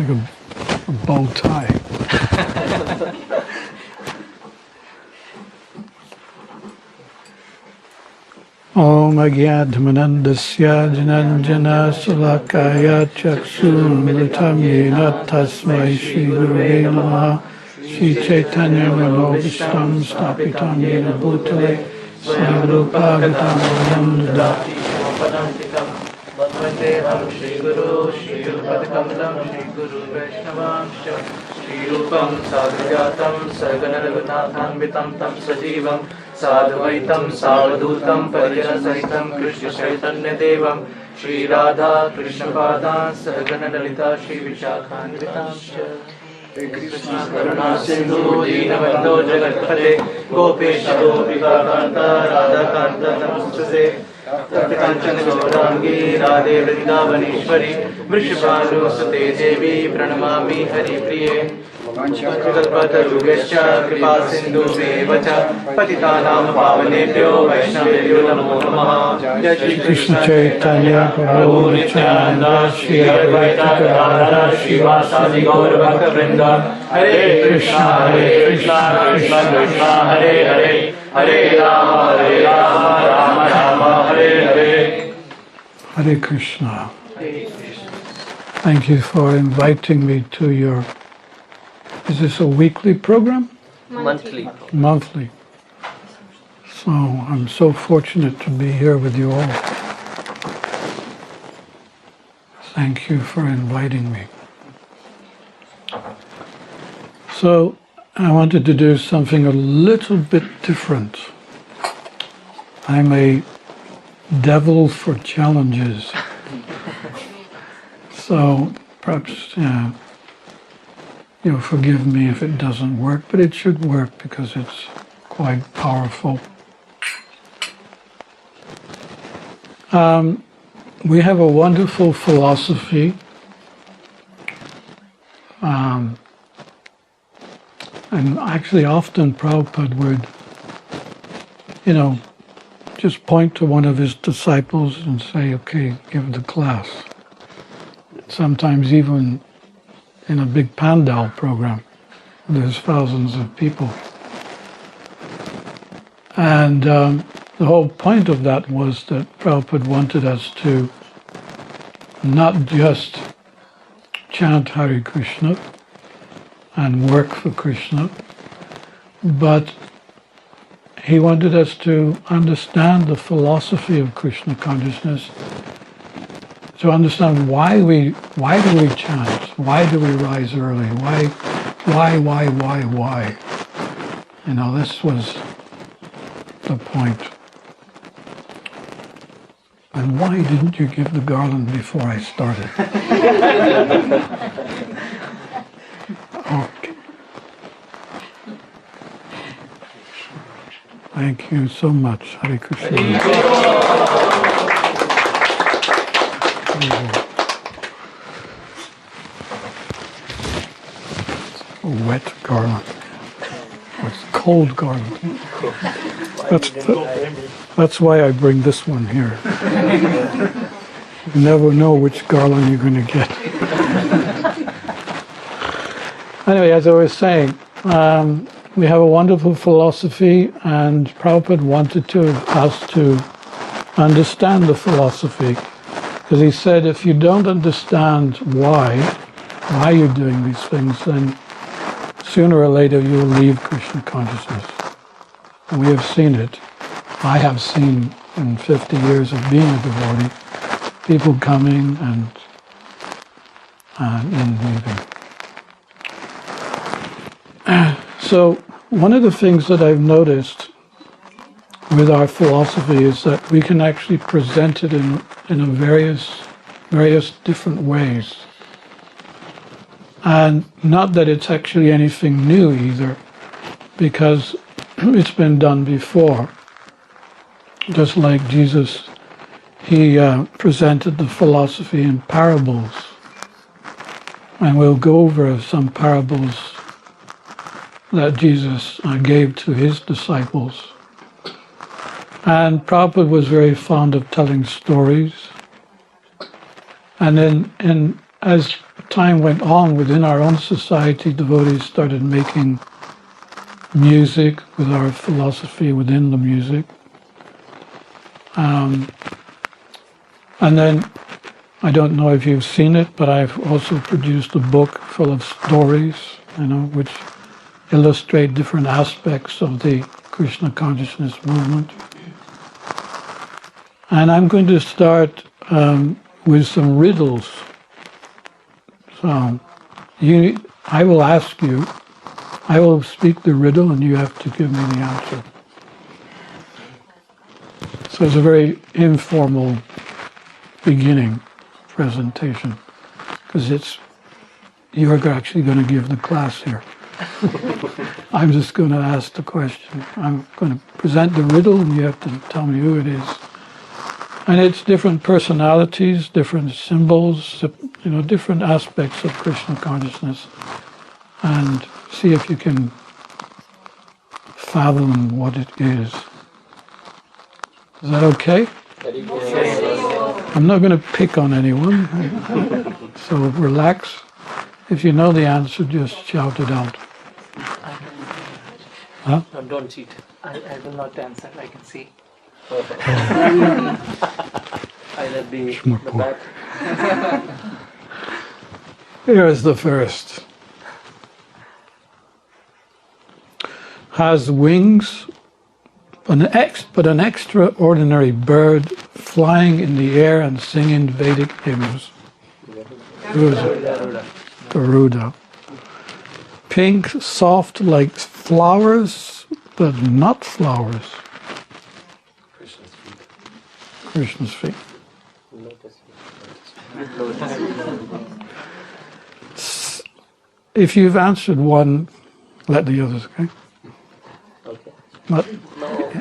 like a bow tie. Om Agyadhamanandasya Jananjana Salakaya Chakshurmritam Yena Tasmai Shri Gurave Namaha Shri Chaitanya Manobishtam Stapitam Yena Bhutale Swarupa Gatam Dadati Padantikam Vandeham Shri Guru Shri Rupadakamalam Shri Guru Vaishnavam Shri Rupam Sadhyatam Sargana Raghunathan Vitam Tam Sajivam Sadhvaitam Savadutam Parijana Sahitam Krishna Chaitanya Devam Shri Radha Krishna Padan Sahagana Lalita Shri Vishakhanvitam Krishna Karuna Sindhu Deenabandho Jagatpate Gopesha Gopika Kanta Radha Kanta Namaste Kanchan Gaurangi Radhe Vrindavaneshwari Vrishabhanusate Devi Pranamami Hari Priye Kalpatarubhyascha Kripa Sindhu Vacha Patitanam Pavanebhyo Vaishnavebhyo Namo Namaha Jai Shri Krishna Chaitanya Prabhu Nityananda Shri Advaita Gadadhara Srivasadi Gaura Bhakta Vrinda Hare Krishna Krishna Krishna Hare Hare Hare Rama Rama Rama Hare Hare. Hare Krishna. Thank you for inviting me to your... Is this a weekly program? Monthly. Monthly. So I'm so fortunate to be here with you all. Thank you for inviting me. So I wanted to do something a little bit different. I'm a devil for challenges. So perhaps you'll forgive me if it doesn't work, but it should work because it's quite powerful. We have a wonderful philosophy, and actually often Prabhupada would, just point to one of his disciples and say, okay, give the class. Sometimes even in a big pandal program, there's thousands of people. And the whole point of that was that Prabhupada wanted us to not just chant Hare Krishna and work for Krishna, but he wanted us to understand the philosophy of Krishna consciousness, to understand why do we chant, why do we rise early, why? This was the point. And why didn't you give the garland before I started? Okay. Thank you so much. Hare Krishna. It's a wet garland. It's cold garland. That's why I bring this one here. You never know which garland you're going to get. Anyway, as I was saying, we have a wonderful philosophy, and Prabhupada wanted us to understand the philosophy, because he said if you don't understand why you're doing these things, then sooner or later you'll leave Krishna consciousness. And we have seen it. I have seen in 50 years of being a devotee, people coming and leaving. So one of the things that I've noticed with our philosophy is that we can actually present it in a various different ways. And not that it's actually anything new either, because it's been done before. Just like Jesus, he presented the philosophy in parables. And we'll go over some parables that Jesus gave to his disciples. And Prabhupada was very fond of telling stories. And then, as time went on within our own society, devotees started making music with our philosophy within the music. And then, I don't know if you've seen it, but I've also produced a book full of stories, which illustrate different aspects of the Krishna consciousness movement. And I'm going to start with some riddles. So, I will ask you, I will speak the riddle and you have to give me the answer. So it's a very informal beginning presentation, because you're actually going to give the class here. I'm just going to ask the question. I'm going to present the riddle and you have to tell me who it is. And it's different personalities, different symbols, different aspects of Krishna consciousness, and see if you can fathom what it is. Is that okay? I'm not going to pick on anyone, so relax. If you know the answer, just shout it out. Huh? No, don't cheat. I will not answer. I can see. I'll be the back. Here is the first. Has wings, but an extraordinary bird flying in the air and singing Vedic hymns. Who is it? Garuda. Pink, soft like flowers, but not flowers. Krishna's feet. If you've answered one, let the others, okay? Okay. But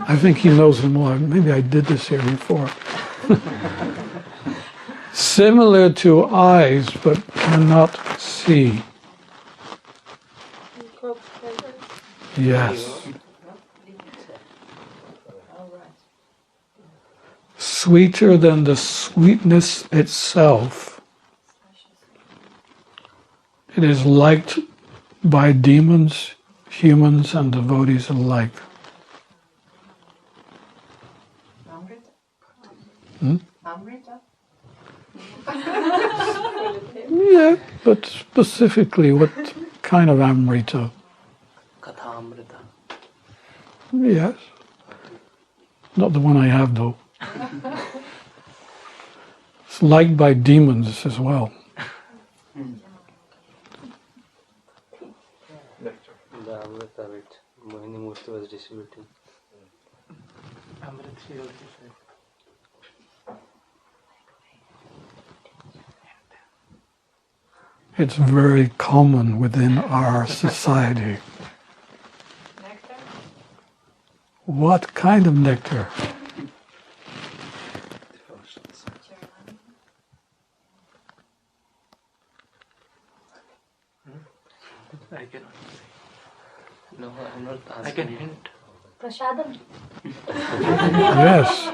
I think he knows them more. Maybe I did this here before. Similar to eyes, but cannot see. Yes. Sweeter than the sweetness itself. It is liked by demons, humans, and devotees alike. Yeah, but specifically, what kind of Amrita? Kathamrita. Yes. Not the one I have, though. It's liked by demons as well. The Amrita which Mohini Murti was distributing. Amrit she also said. It's very common within our society. Nectar? What kind of nectar? I cannot. No, I'm not asking. I can hint. Prashadam. Yes.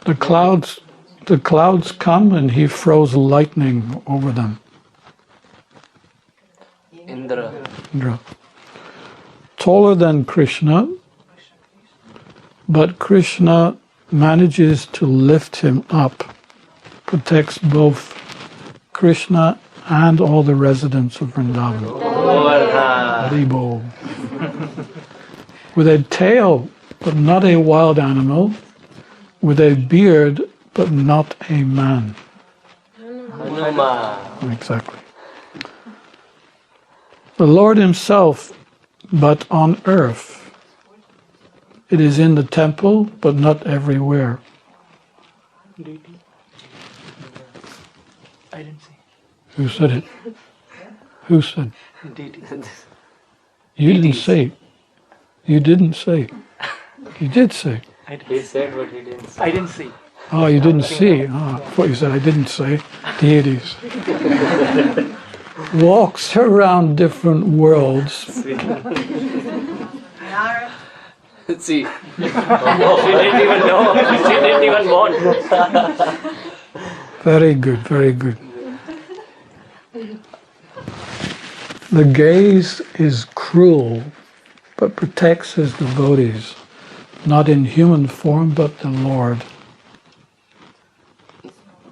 The clouds come and he throws lightning over them. Indra. Taller than Krishna, but Krishna manages to lift him up, protects both Krishna and all the residents of Vrindavan. Haribo. With a tail, but not a wild animal, with a beard, but not a man. Hanuma. Exactly. The Lord himself, but on earth. It is in the temple, but not everywhere. I didn't see. Who said it? Who said? You didn't say. You didn't say. You did say. He said what he didn't say. I didn't see. Oh, you didn't see. Oh, I thought you said I didn't say. Deities. walks around different worlds. See, she didn't even know. She didn't even want. Very good, very good. The gaze is cruel, but protects his devotees, not in human form, but the Lord.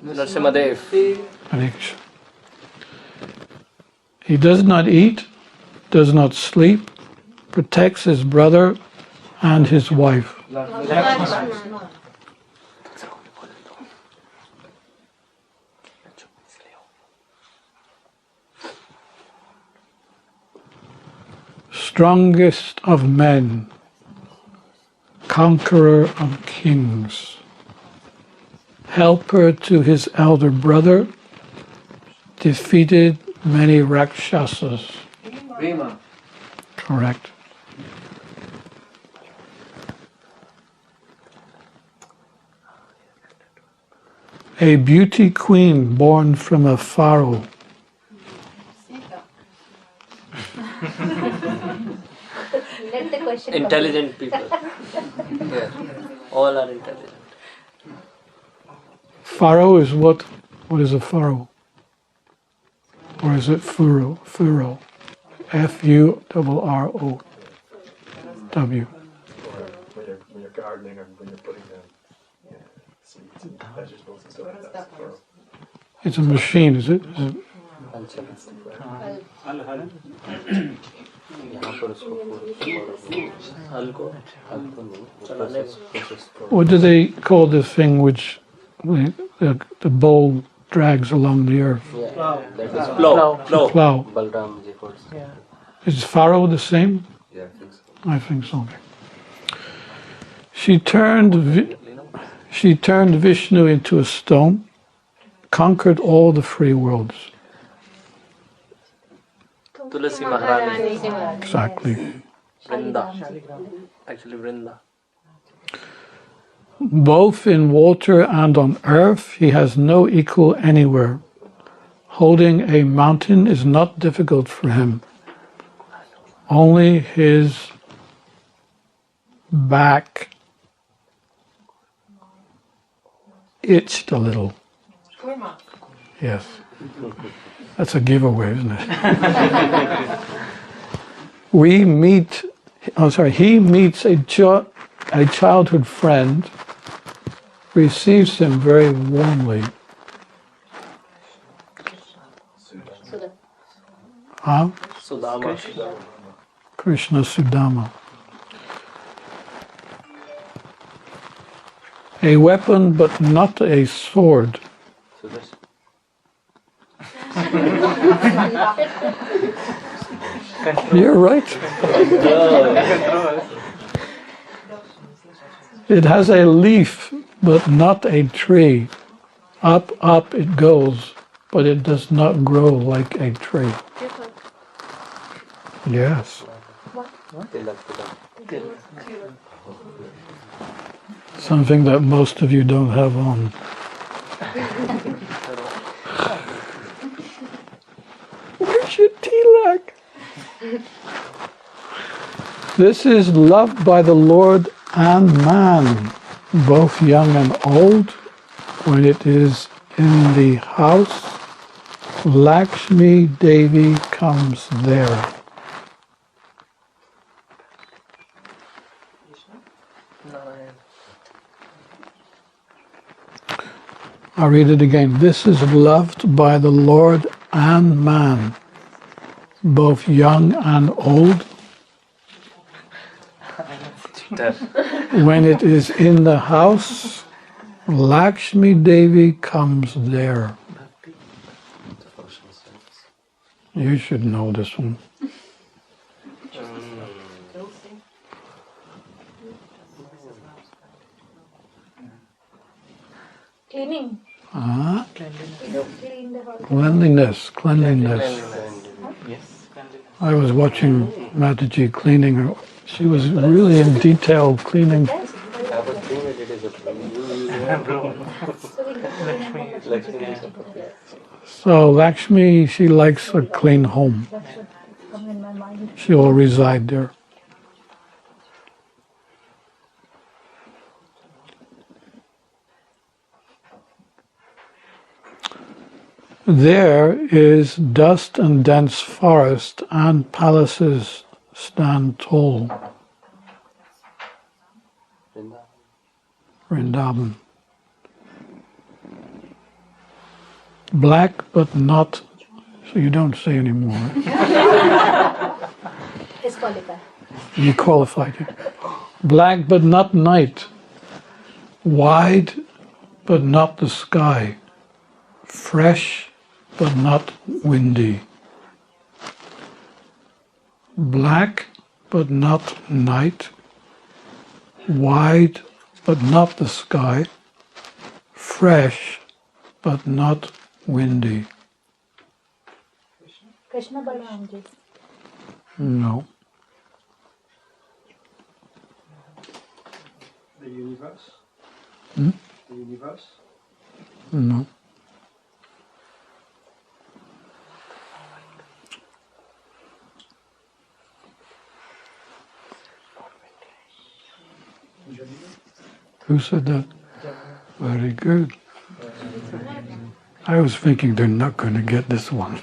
Narasimhadev. Pariksha. He does not eat, does not sleep, protects his brother and his wife. Strongest of men, conqueror of kings, helper to his elder brother, defeated many Rakshasas. Bhima. Correct. A beauty queen born from a pharaoh. Let the question Intelligent people. Yeah. All are intelligent. Pharaoh is what? What is a pharaoh? Or is it furrow? Furrow. F-U-R-R-O-W. When you're gardening or when you're putting down seeds and vegetables and stuff like that. It's a machine, is it? What do they call the thing which the bowl drags along the earth? Plow. Plow. Balram ji calls. Is pharaoh the same? Yeah, I think so. I think so. She turned Vishnu into a stone, conquered all the three worlds. Tulasi Maharani. Exactly. Vrinda. Actually Vrinda. Both in water and on earth, he has no equal anywhere. Holding a mountain is not difficult for him. Only his back itched a little. Yes. That's a giveaway, isn't it? He meets a childhood friend, receives him very warmly. Huh? Sudama. Krishna Sudama. A weapon, but not a sword. You're right. It has a leaf, but not a tree. Up, up it goes, but it does not grow like a tree. Yes. Something that most of you don't have on. Where's your tilak? This is loved by the Lord and man, both young and old. When it is in the house, Lakshmi Devi comes there. I'll read it again. This is loved by the Lord and man, both young and old. When it is in the house, Lakshmi Devi comes there. You should know this one. Cleaning. Cleanliness. Yes. I was watching Mataji cleaning her. She was really in detail cleaning. So Lakshmi, she likes a clean home. That should come in my mind. She will reside there. There is dust and dense forest, and palaces stand tall. Vrindavan. Black but not, so you don't say anymore. Disqualified. You qualified it. Black but not night. Wide but not the sky. Fresh but not windy. Black but not night. Wide but not the sky. Fresh but not windy. Krishna Balaram ji. No. The universe? Hmm? The universe? No. Who said that? Very good. I was thinking they're not going to get this one.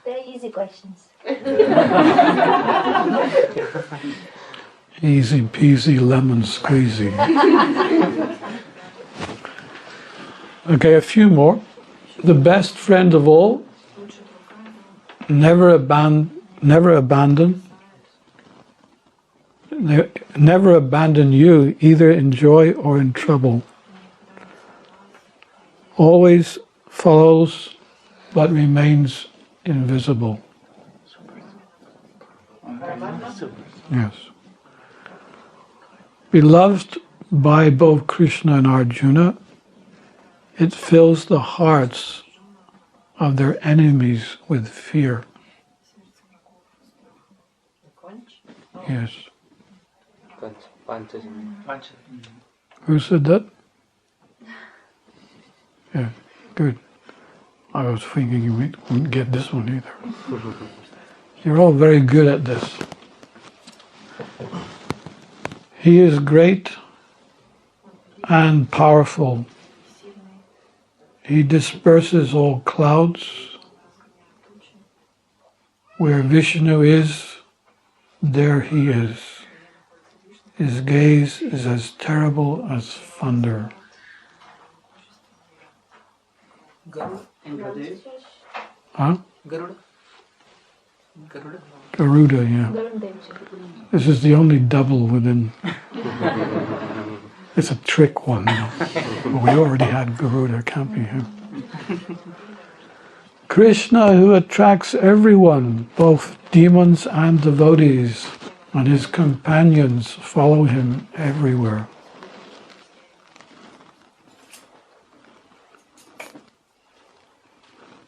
They're easy questions. Easy peasy lemon squeezy. Okay, a few more. The best friend of all, never abandon, never abandon you, either in joy or in trouble. Always follows but remains invisible. Yes. Beloved by both Krishna and Arjuna, it fills the hearts of their enemies with fear. Yes. Who said that? Yeah, good. I was thinking you wouldn't get this one either. You're all very good at this. He is great and powerful. He disperses all clouds. Where Vishnu is, there he is. His gaze is as terrible as thunder. Huh? Garuda, yeah. This is the only double within. It's a trick one, you know. But we already had Garuda, can't be him. Krishna, who attracts everyone, both demons and devotees, and his companions follow him everywhere.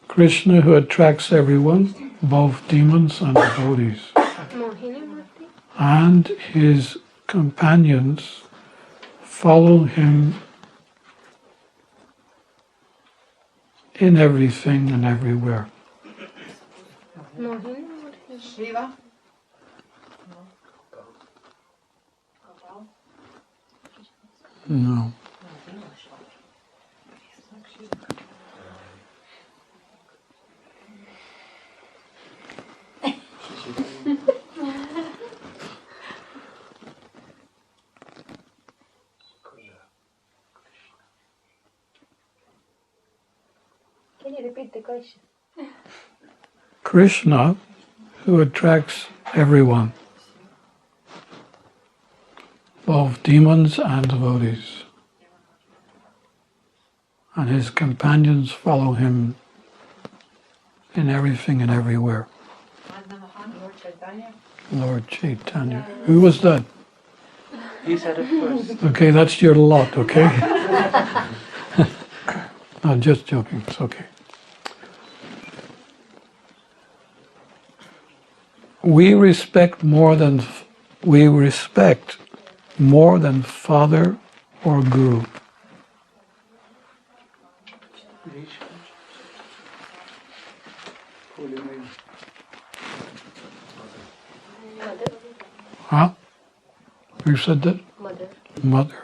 Krishna, who attracts everyone, both demons and devotees, and his companions follow him in everything and everywhere. Shiva? No. Can you repeat the question? Krishna, who attracts everyone, both demons and devotees, and his companions follow him in everything and everywhere. Lord Chaitanya? Lord Chaitanya. Who was that? He said it first. Okay, that's your lot, okay? No, just joking, it's okay. We respect more than father or guru. Mother. Huh? Who said that? Mother. Mother.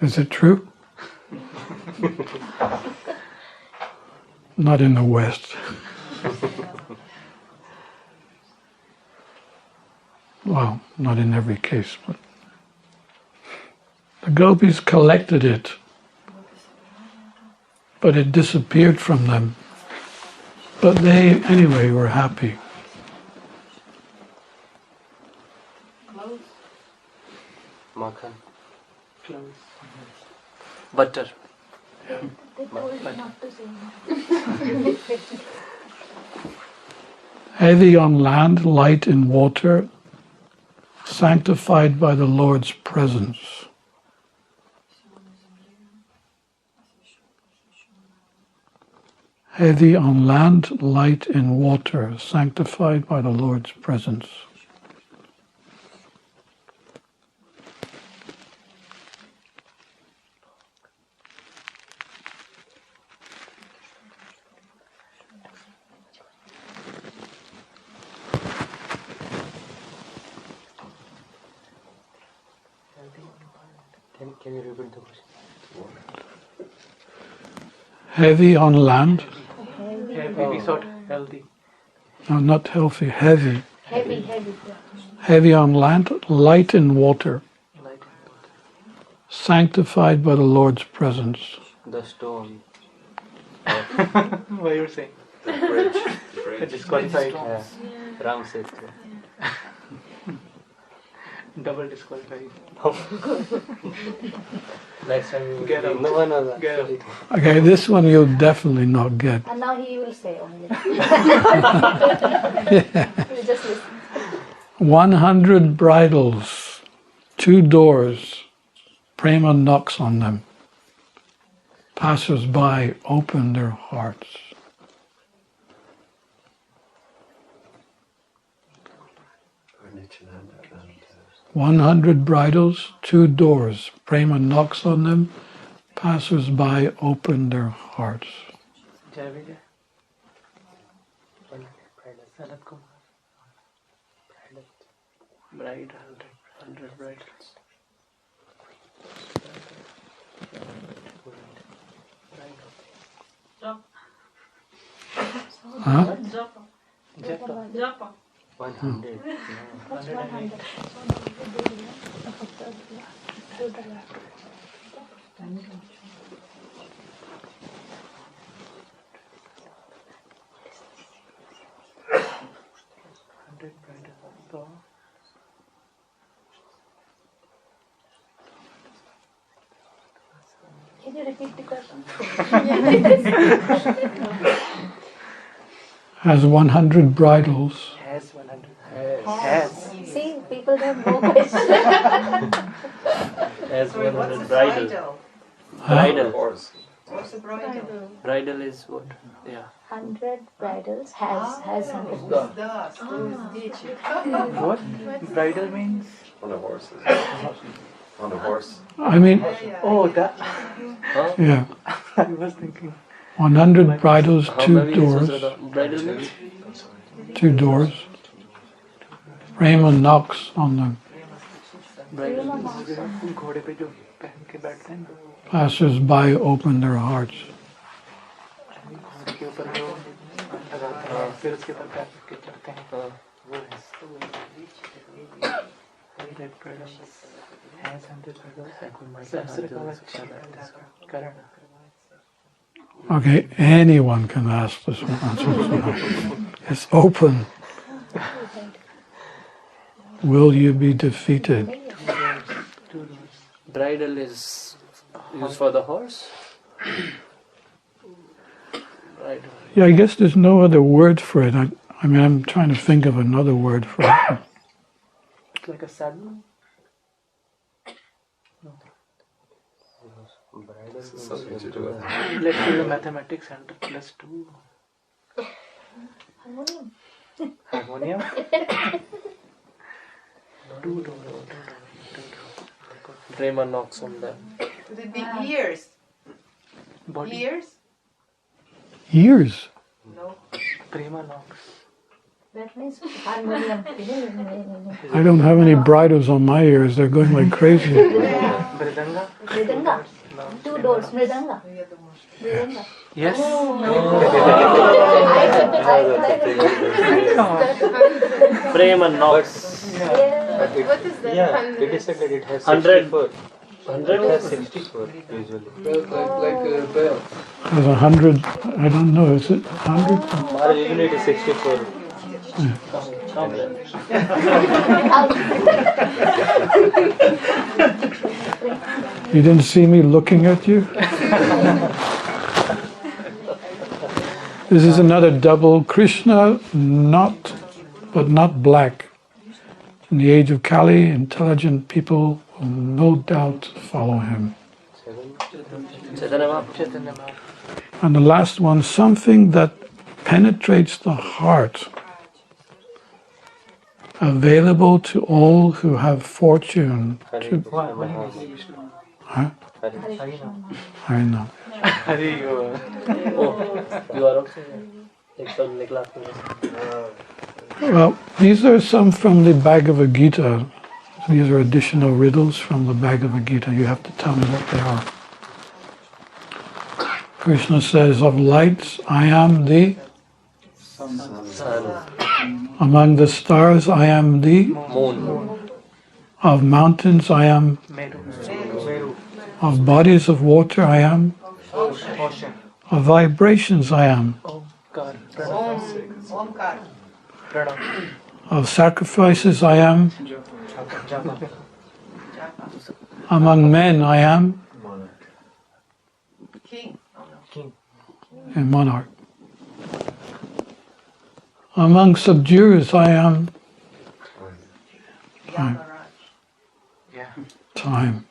Is it true? Not in the West. Well, not in every case, but the gopis collected it, but it disappeared from them. But they, anyway, were happy. Makhan. Butter. They told you not to say that. Heavy on land, light in water, sanctified by the Lord's presence. Heavy on land, light in water, sanctified by the Lord's presence. Can you repeat the question? Heavy on land, Heavy, sort healthy. no, not healthy, heavy. Heavy. Heavy on land, light in water, Light sanctified by the Lord's presence. the stone. What you're saying? The bridge. Disqualified. Yeah. Ram said. Double disqualified. Next time you Get out. No one knows. Get out. Okay, this one you'll definitely not get. And now he will say only. We'll just listen. 100 bridles, 2 doors, Prema knocks on them. Passers-by open their hearts. Nityananda and 100 bridles, 2 doors, Prema knocks on them. Passers-by open their hearts. Jai Vijay. Sanat Kumar. Bride, 100 brides. Huh? Japa. 100. What's 100? Can you repeat the question? Has 100 bridles, Has 100. Has. See, people don't know question. As Sorry, what's 100 the bridal. bridal? Bridal. horse. What's the bridal? Bridal is what? Yeah. 100 bridals has 100. Who's that? Who is teaching? What? Bridal means? On a horse. On a horse. I mean, Oh, that. yeah, I was thinking. 100 bridles, How 2 many doors, bridal means? 2 doors. Prema knocks on them. Bridal. घोड़े पे जो पहन के बैठते हैं ना, Passers-by open their hearts. घोड़े के ऊपर वो लगाते हैं, फिर उसके ऊपर पैर रख के चढ़ते हैं। वो है। Red bridal has 100 bridals. Sahasra kavach. Karan. Okay, anyone can ask this one. It's open. Will you be defeated? Bridle is used for the horse. Bridle. Yeah, I guess there's no other word for it. I mean, I'm trying to think of another word for it. It's like a saddle. Bridle Something to do with Let's do the mathematics and plus 2. Harmonium. Harmonium. 2 doors. Prema knocks on them. Could it be ears? Body. Ears? Years. No. Prema knocks. That means harmonium. I don't have any bridles on my ears. They're going like crazy. Mridanga. Mridanga. Two doors. Mridanga. Mridanga. Yes. Prema knocks. What is that? Yeah, it is said that it has 100. 64. 100 It has 64 usually. There's 100. I don't know. Is it 100? Maharaj, usually it is 64. You didn't see me looking at you? This is another double Krishna, but not black. In the age of Kali, intelligent people will no doubt follow him. Chaitanya Mahaprabhu. Chaitanya Mahaprabhu. And the last one, something that penetrates the heart, available to all who have fortune to... Huh? Harinam. Hari, Oh, you are also Nicola. Well, these are some from the Bhagavad Gita. These are additional riddles from the Bhagavad Gita. You have to tell me what they are. Krishna says, of lights I am the... Among the stars I am the... Moon. Of mountains I am... Meru. Of bodies of water I am... Ocean. Of vibrations I am... Omkar. Omkar. Pranam. Of sacrifices I am... Japa. Among men I am... King. A monarch. Among subduers I am... Yamaraj. Yeah. Time.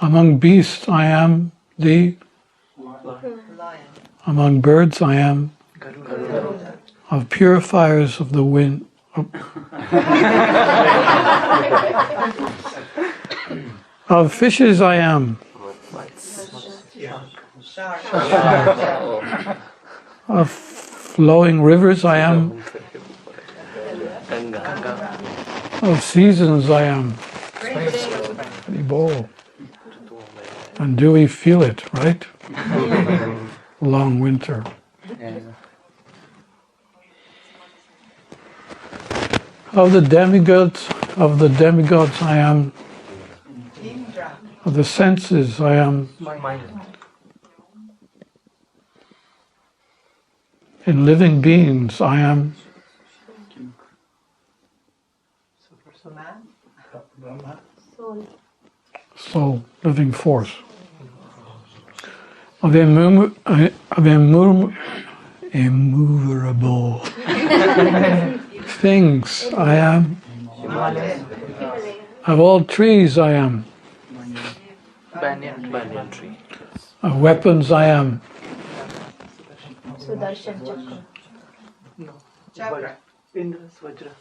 Among beasts I am the... Lion. Among birds I am... Garuda. Of purifiers of the wind... Of fishes I am... Shark. Of flowing rivers I am... Ganga. Of seasons I am... Spring. Bowl. And do we feel it, right? Long winter. Of the demigods I am... Indra. Of the senses I am... Mind. In living beings I am... Man. Soul, living force. Of immovable things I am. Of all trees I am. Banyan tree. Of weapons I am. Sudarshan Chakra. No. Chakra. Indra's Vajra.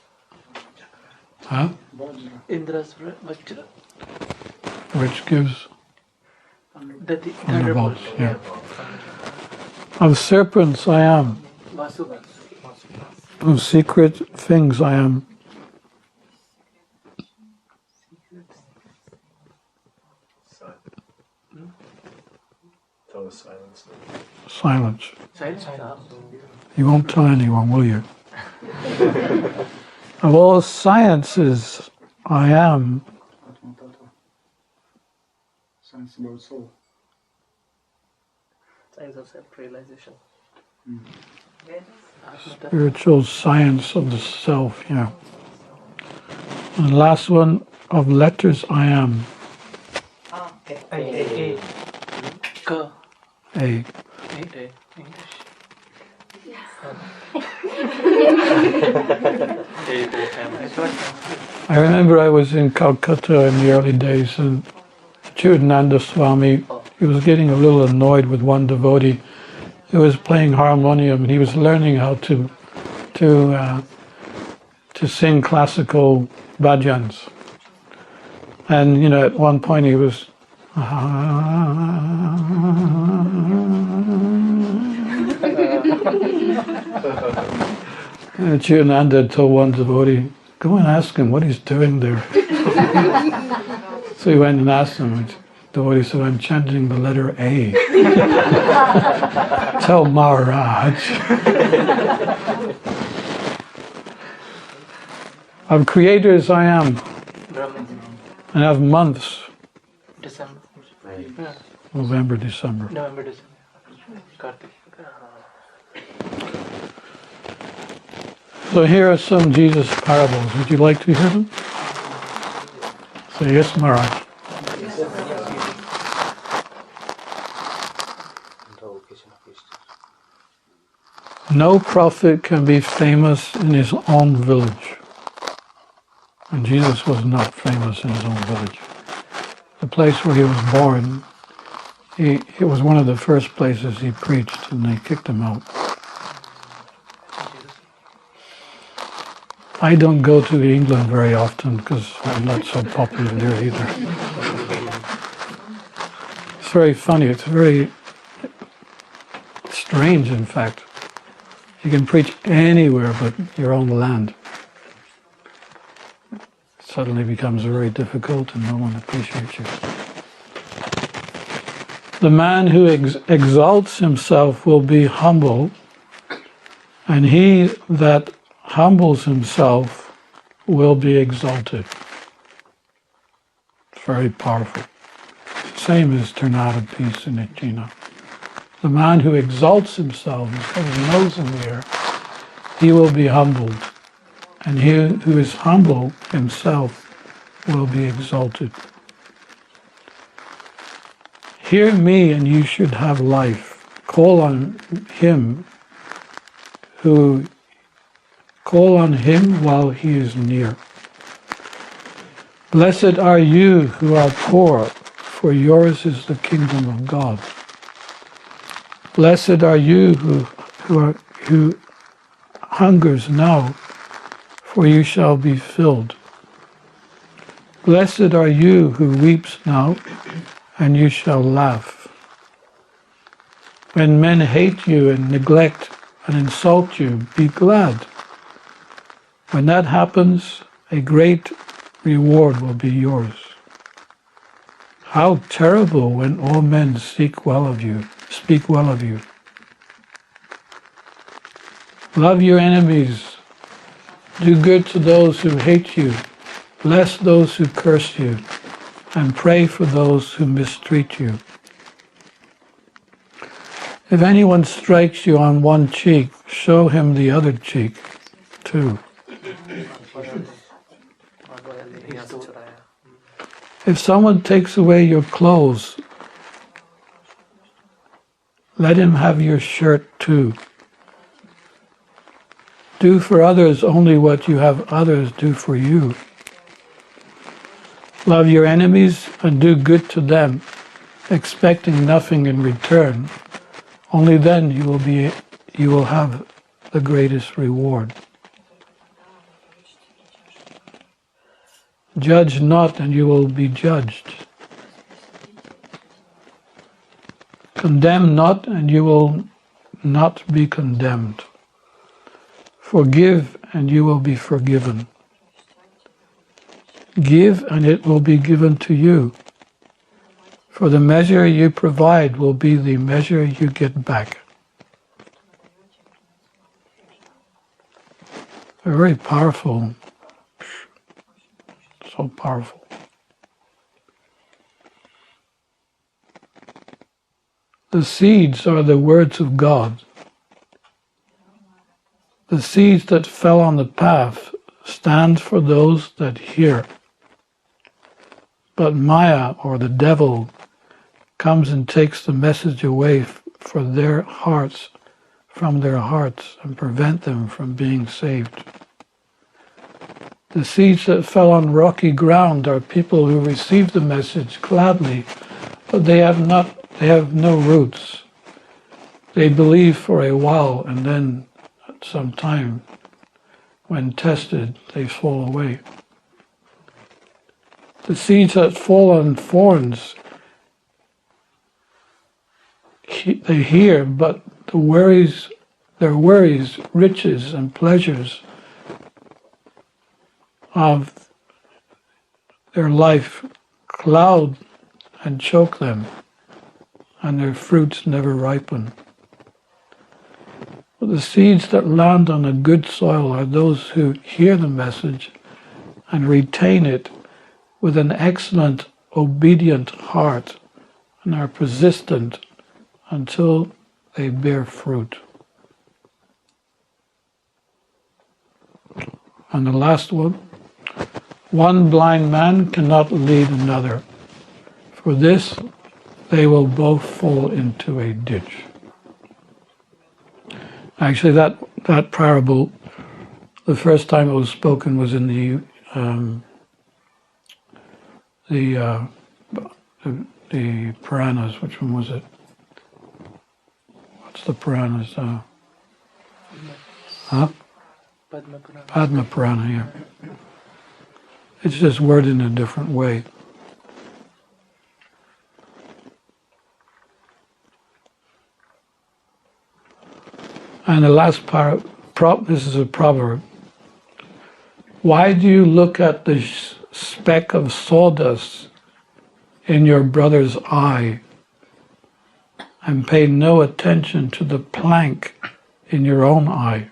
Huh? Indra's Vajra. Which gives The thunderbolts. Yeah. Of serpents I am. Vasu. Of secret things I am. Tell us silence. Silence. Silence. You won't tell anyone, will you? Of all sciences I am. Science about soul. Science of self-realization. Spiritual science of the self, yeah. And the last one, of letters I am. A. K. A. English. I remember I was in Calcutta in the early days, and Chidananda Swami, he was getting a little annoyed with one devotee who was playing harmonium, and he was learning how to sing classical bhajans. And, at one point he was and Chidananda told one devotee, go and ask him what he's doing there. So he went and asked him. The devotee said, I'm chanting the letter A. Tell Maharaj. Of creators I am. And of months. December. November, December. November, December. Kartik. So here are some Jesus parables. Would you like to hear them? Say yes, Maharaj. No prophet can be famous in his own village. And Jesus was not famous in his own village. The place where he was born, it was one of the first places he preached, and they kicked him out. I don't go to England very often because I'm not so popular there either. It's very funny. It's very strange, in fact. You can preach anywhere but your own land. It suddenly becomes very difficult and no one appreciates you. The man who exalts himself will be humble, and he that humbles himself will be exalted. It's very powerful. Same as Tornado Peace in Nichina. The man who exalts himself, instead of his nose in the air, he will be humbled. And he who is humble himself will be exalted. Hear me and you should have life. Call on him while he is near. Blessed are you who are poor, for yours is the kingdom of God. Blessed are you who hungers now, for you shall be filled. Blessed are you who weeps now, and you shall laugh. When men hate you and neglect and insult you, be glad. When that happens, a great reward will be yours. How terrible when all men speak well of you. Love your enemies. Do good to those who hate you. Bless those who curse you. And pray for those who mistreat you. If anyone strikes you on one cheek, show him the other cheek too. If someone takes away your clothes, let him have your shirt too. Do for others only what you have others do for you. Love your enemies and do good to them, expecting nothing in return. Only then you will have the greatest reward. Judge not and you will be judged. Condemn not and you will not be condemned. Forgive and you will be forgiven. Give and it will be given to you. For the measure you provide will be the measure you get back. Very powerful. So powerful. The seeds are the words of God. The seeds that fell on the path stand for those that hear. But Maya, or the devil, comes and takes the message away from their hearts and prevent them from being saved. The seeds that fell on rocky ground are people who receive the message gladly, but they have no roots. They believe for a while, and then at some time, when tested, they fall away. The seeds that fall on thorns, they hear, but their worries, riches, and pleasures of their life cloud and choke them, and their fruits never ripen. But the seeds that land on a good soil are those who hear the message and retain it with an excellent, obedient heart and are persistent until they bear fruit. And the last one blind man cannot lead another. For this, they will both fall into a ditch. Actually, that parable, the first time it was spoken was in the Puranas. Which one was it? What's the Puranas? Padma Purana, yeah. It's just worded in a different way. And the last this is a proverb. Why do you look at the speck of sawdust in your brother's eye and pay no attention to the plank in your own eye?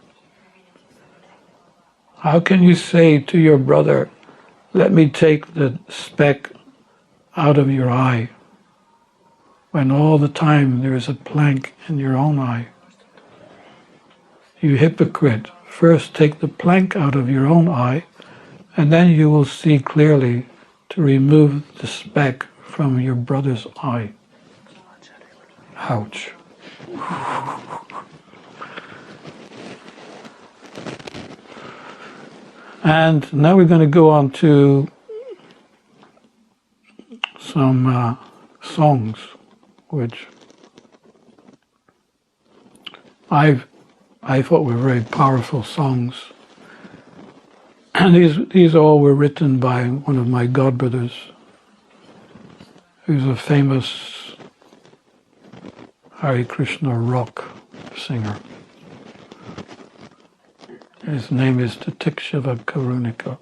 How can you say to your brother, let me take the speck out of your eye, when all the time there is a plank in your own eye? You hypocrite, first take the plank out of your own eye, and then you will see clearly to remove the speck from your brother's eye. Ouch. And now we're going to go on to some songs, which I thought were very powerful songs. And these all were written by one of my godbrothers, who's a famous Hare Krishna rock singer. His name is Titikshava Karunika.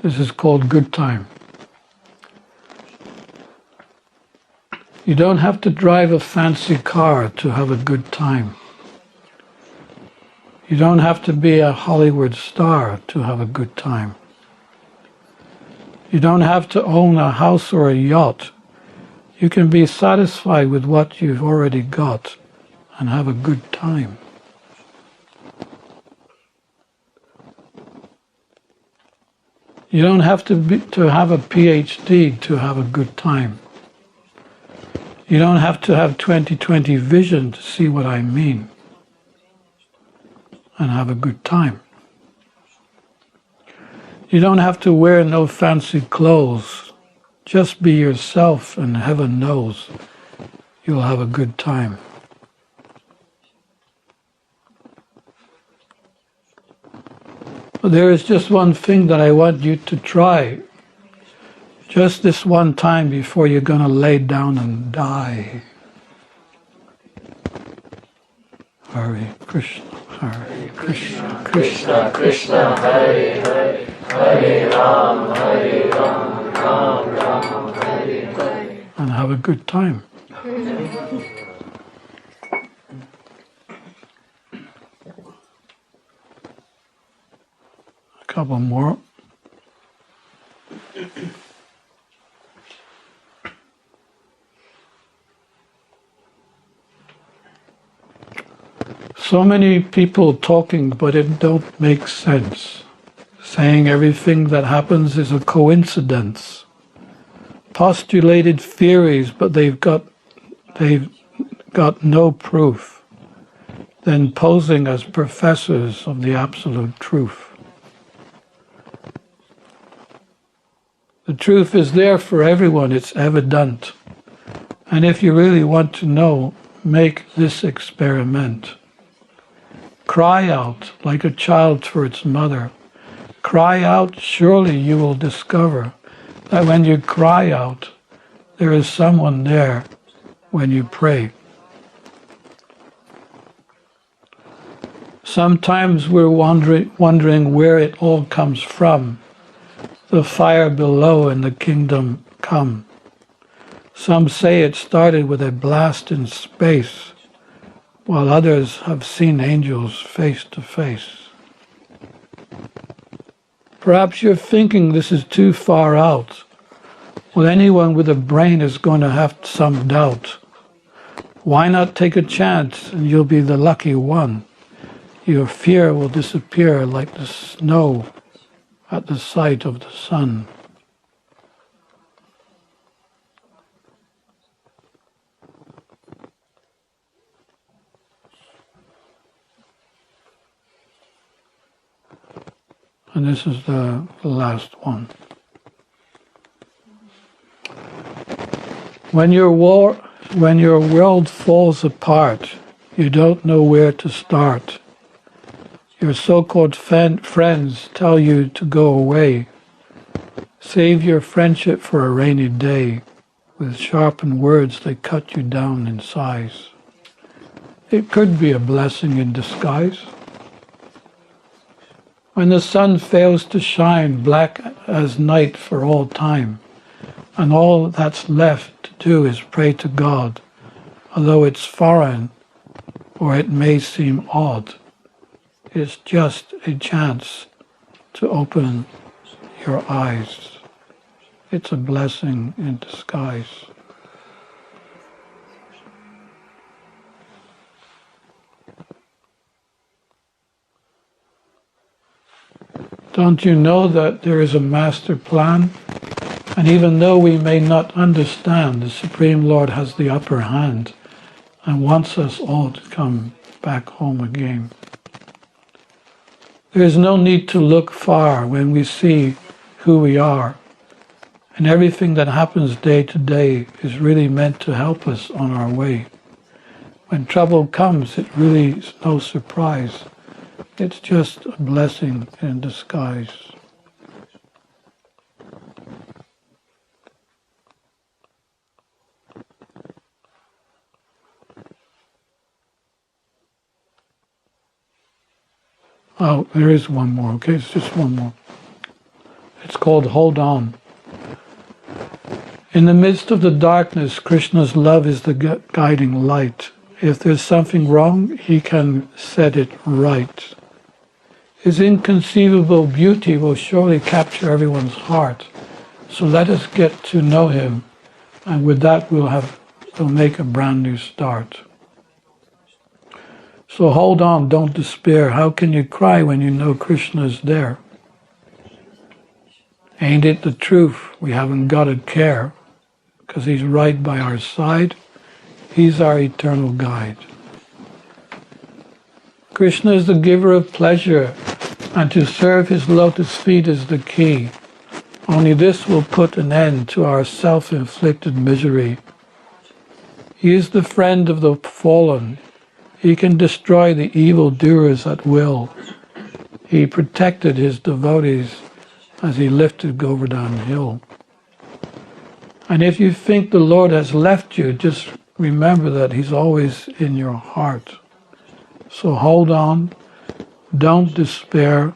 This is called Good Time. You don't have to drive a fancy car to have a good time. You don't have to be a Hollywood star to have a good time. You don't have to own a house or a yacht. You can be satisfied with what you've already got and have a good time. You don't have to have a PhD to have a good time. You don't have to have 20/20 vision to see what I mean and have a good time. You don't have to wear no fancy clothes. Just be yourself, and heaven knows you'll have a good time. But there is just one thing that I want you to try. Just this one time before you're going to lay down and die. Hare Krishna, Hare Krishna, Krishna Krishna, Hare Hare, Hare Ram, Ram Ram, Hare Hare. And have a good time. A couple more. So many people talking, but it don't make sense. Saying everything that happens is a coincidence. Postulated theories, but they've got no proof. Then posing as professors of the absolute truth. The truth is there for everyone, it's evident. And if you really want to know, make this experiment. cry out like a child for its mother. Cry out, surely you will discover that when you cry out, there is someone there when you pray. Sometimes we're wondering where it all comes from. The fire below and the kingdom come. Some say it started with a blast in space, while others have seen angels face to face. Perhaps you're thinking this is too far out. Well, anyone with a brain is going to have some doubt. Why not take a chance and you'll be the lucky one? Your fear will disappear like the snow at the sight of the sun. And this is the last one. When your world falls apart, you don't know where to start. Your so-called friends tell you to go away. Save your friendship for a rainy day. With sharpened words, they cut you down in size. It could be a blessing in disguise. When the sun fails to shine, black as night for all time, and all that's left to do is pray to God, although it's foreign or it may seem odd. It's just a chance to open your eyes. It's a blessing in disguise. Don't you know that there is a master plan? And even though we may not understand, the Supreme Lord has the upper hand and wants us all to come back home again. There is no need to look far when we see who we are. And everything that happens day to day is really meant to help us on our way. When trouble comes, it really is no surprise. It's just a blessing in disguise. Oh, there is one more, okay? It's just one more. It's called Hold On. In the midst of the darkness, Krishna's love is the guiding light. If there's something wrong, he can set it right. His inconceivable beauty will surely capture everyone's heart. So let us get to know him, and with that we'll make a brand new start. So hold on, don't despair. How can you cry when you know Krishna is there? Ain't it the truth? We haven't got to care, because he's right by our side. He's our eternal guide. Krishna is the giver of pleasure, and to serve his lotus feet is the key. Only this will put an end to our self-inflicted misery. He is the friend of the fallen. He can destroy the evildoers at will. He protected his devotees as he lifted Govardhan Hill. And if you think the Lord has left you, just remember that he's always in your heart. So hold on, don't despair.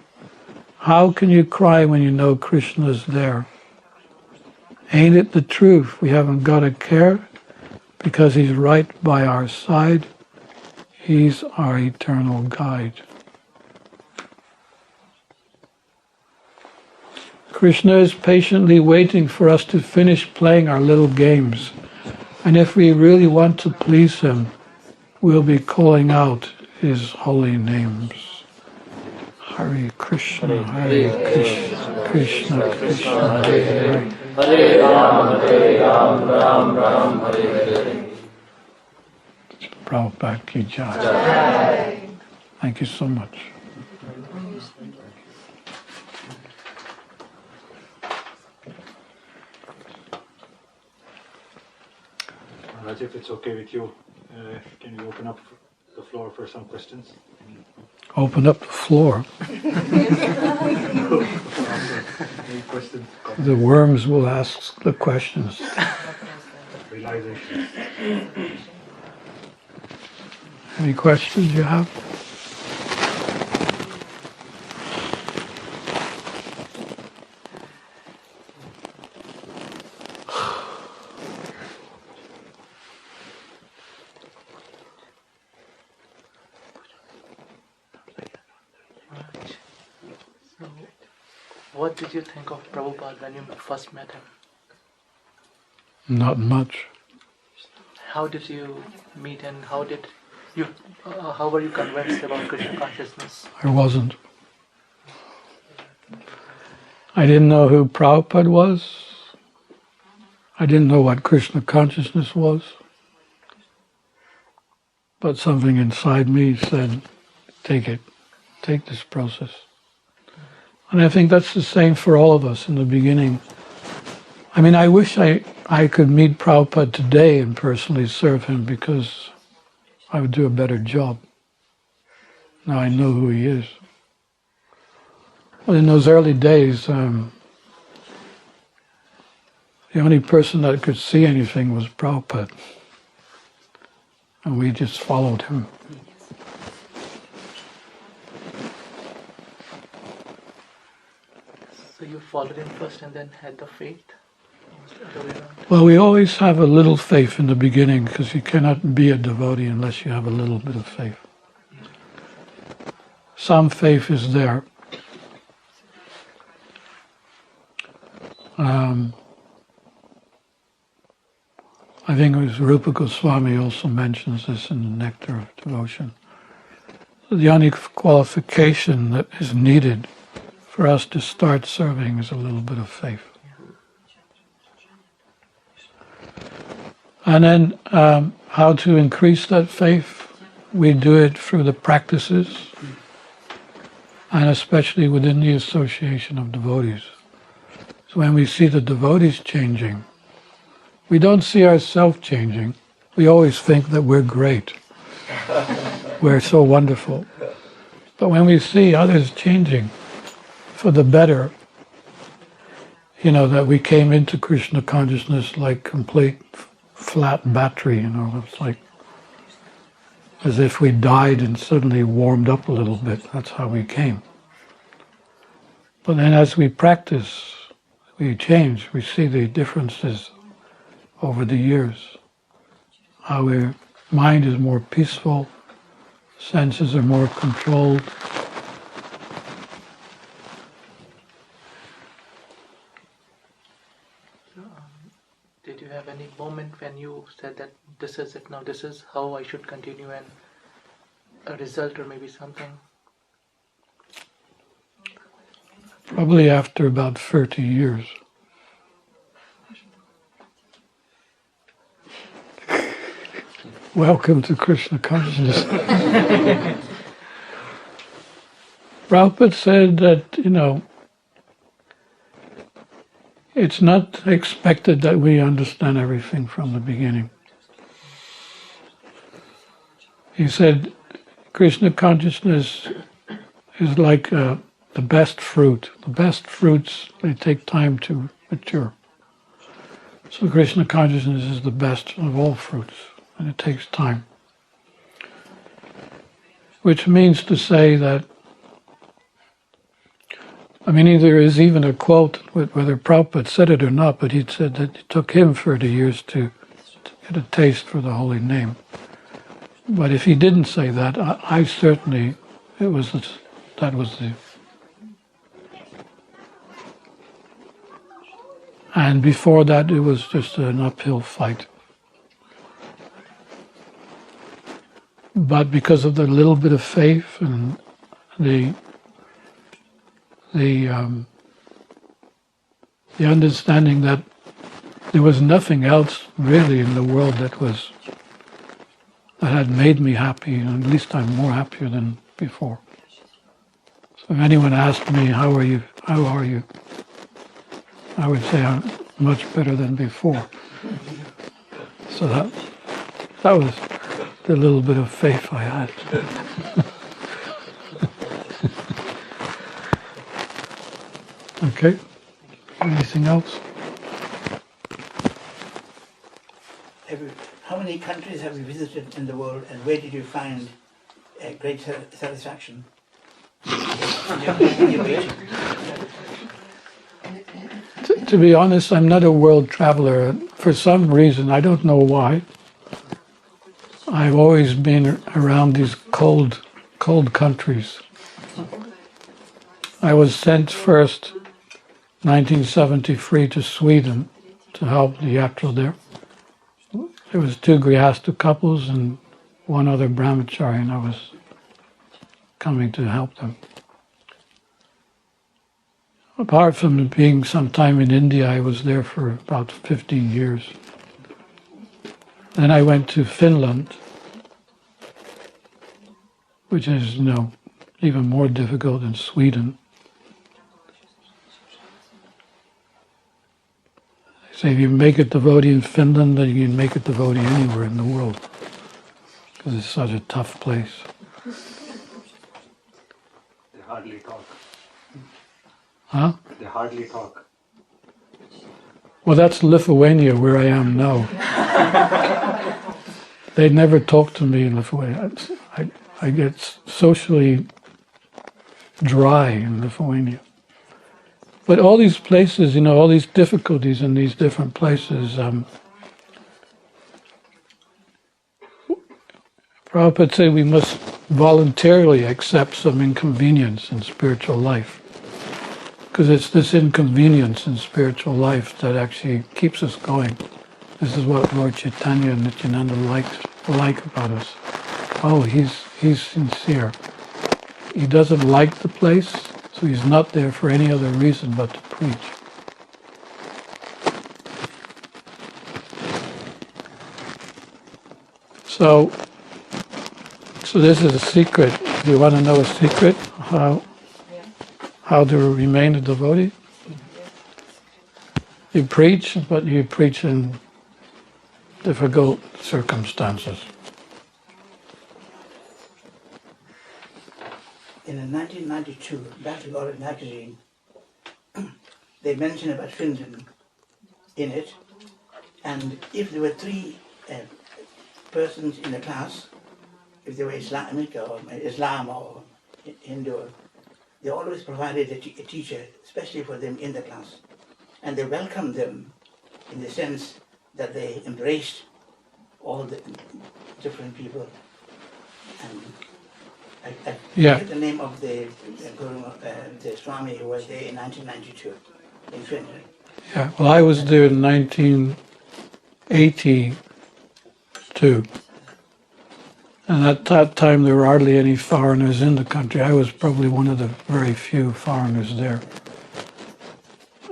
How can you cry when you know Krishna is there? Ain't it the truth? We haven't got to care, because he's right by our side. He's our eternal guide. Krishna is patiently waiting for us to finish playing our little games. And if we really want to please him, we'll be calling out his holy names. Hare Krishna, Hare Krishna, Krishna Krishna, Hare Hare. Hare Ram, Ram Ram, Hare Hare. Prabhupada ki jai. Thank you so much. Maharaj, if it's okay with you, can you open up the floor for some questions? Open up the floor. Any questions? The worms will ask the questions. Realization. Any questions you have? So, what did you think of Prabhupada when you first met him? Not much. How did you meet and how were you convinced about Krishna consciousness? I wasn't. I didn't know who Prabhupada was. I didn't know what Krishna consciousness was. But something inside me said, take it. Take this process. And I think that's the same for all of us in the beginning. I mean, I wish I could meet Prabhupada today and personally serve him, because I would do a better job. Now I know who he is. Well, in those early days, the only person that could see anything was Prabhupada. And we just followed him. So you followed him first and then had the faith? Other way around? Well, we always have a little faith in the beginning, because you cannot be a devotee unless you have a little bit of faith. Some faith is there. I think it was Rupa Goswami also mentions this in the Nectar of Devotion. The only qualification that is needed for us to start serving is a little bit of faith. And then how to increase that faith? We do it through the practices, and especially within the association of devotees. So when we see the devotees changing, we don't see ourselves changing. We always think that we're great. We're so wonderful. But when we see others changing for the better, that we came into Krishna consciousness like complete flat battery, it's like as if we died and suddenly warmed up a little bit. That's how we came. But then as we practice, we change. We see the differences over the years. Our mind is more peaceful, senses are more controlled. Did you have any moment when you said that this is it now, this is how I should continue, and a result or maybe something? Probably after about 30 years. Welcome to Krishna consciousness. Prabhupada said that, it's not expected that we understand everything from the beginning. He said, Krishna consciousness is like the best fruit. The best fruits, they take time to mature. So Krishna consciousness is the best of all fruits, and it takes time. Which means to say that, there is even a quote, whether Prabhupada said it or not, but he said that it took him 30 years to get a taste for the holy name. But if he didn't say that, I certainly, that was the... And before that, it was just an uphill fight. But because of the little bit of faith and the understanding that there was nothing else really in the world that had made me happy, and at least I'm more happier than before. So if anyone asked me, how are you? I would say I'm much better than before. So that was the little bit of faith I had. Okay. Anything else? How many countries have you visited in the world, and where did you find great satisfaction? in your preaching? To be honest, I'm not a world traveler. For some reason, I don't know why. I've always been around these cold countries. I was sent first, 1973, to Sweden to help the yatra there. There was 2 Grihastha couples and 1 other brahmachari, and I was coming to help them. Apart from being some time in India, I was there for about 15 years. Then I went to Finland, which is, even more difficult than Sweden. They say if you make a devotee in Finland, then you can make a devotee anywhere in the world, because it's such a tough place. They hardly talk. Huh? They hardly talk. Well, that's Lithuania, where I am now. They never talk to me in Lithuania. I get socially dry in Lithuania. But all these places, all these difficulties in these different places, Prabhupada said we must voluntarily accept some inconvenience in spiritual life. Because it's this inconvenience in spiritual life that actually keeps us going. This is what Lord Chaitanya and Nityananda like about us. Oh, he's sincere. He doesn't like the place, so he's not there for any other reason but to preach. So this is a secret. If you want to know a secret, how to remain a devotee? You preach, but you preach in difficult circumstances. In 1992, Battle Audit magazine, they mentioned about Finland in it, and if there were 3 persons in the class, if they were Islamic or Islam or Hindu, they always provided a teacher, especially for them in the class. And they welcomed them in the sense that they embraced all the different people. And I forget the name of the Swami who was there in 1992 in Finland. Yeah, well, I was there in 1982. And at that time, there were hardly any foreigners in the country. I was probably one of the very few foreigners there.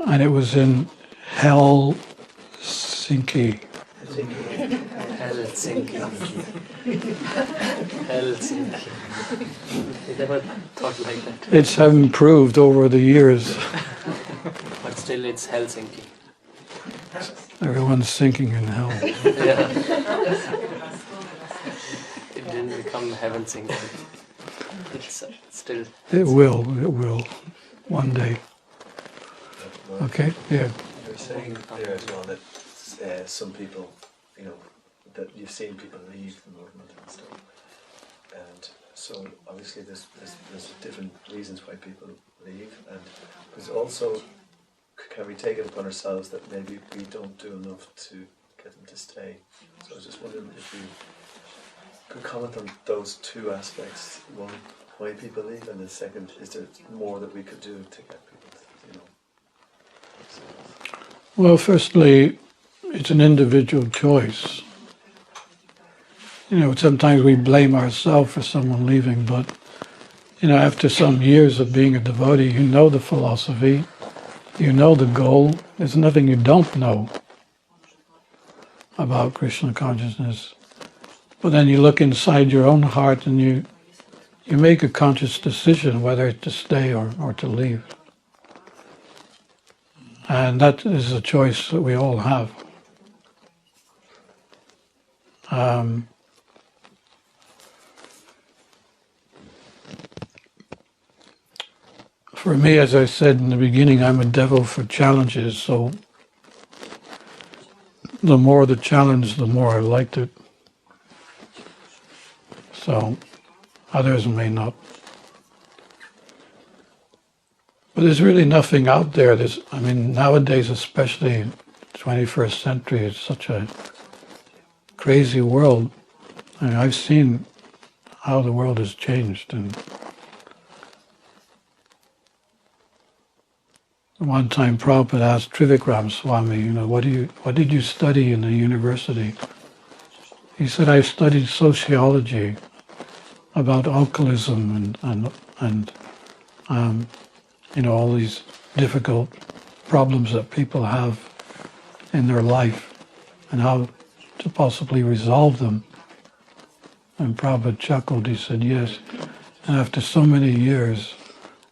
And it was in Helsinki. Helsinki. I never thought like that. It's improved over the years. But still, it's Helsinki. Everyone's sinking in hell. Yeah. It didn't become heaven sinking. It's still. It will, one day. Okay, yeah. You were saying there as well that some people, that you've seen people leave the movement and stuff. And so obviously there's different reasons why people leave, and there's also, can we take it upon ourselves that maybe we don't do enough to get them to stay? So I was just wondering if you could comment on those 2 aspects. One, why people leave, and the second, is there more that we could do to get people to, Well, firstly, it's an individual choice. Sometimes we blame ourselves for someone leaving, but, after some years of being a devotee, you know the philosophy, you know the goal. There's nothing you don't know about Krishna consciousness. But then you look inside your own heart and you make a conscious decision whether to stay or to leave. And that is a choice that we all have. For me, as I said in the beginning, I'm a devil for challenges, so the more the challenge, the more I liked it. So others may not. But there's really nothing out there. Nowadays, especially 21st century, it's such a crazy world. I've seen how the world has changed. And one time Prabhupada asked Trivikram Swami, what did you study in the university? He said, I studied sociology about alcoholism and all these difficult problems that people have in their life and how to possibly resolve them. And Prabhupada chuckled, he said, yes. And after so many years,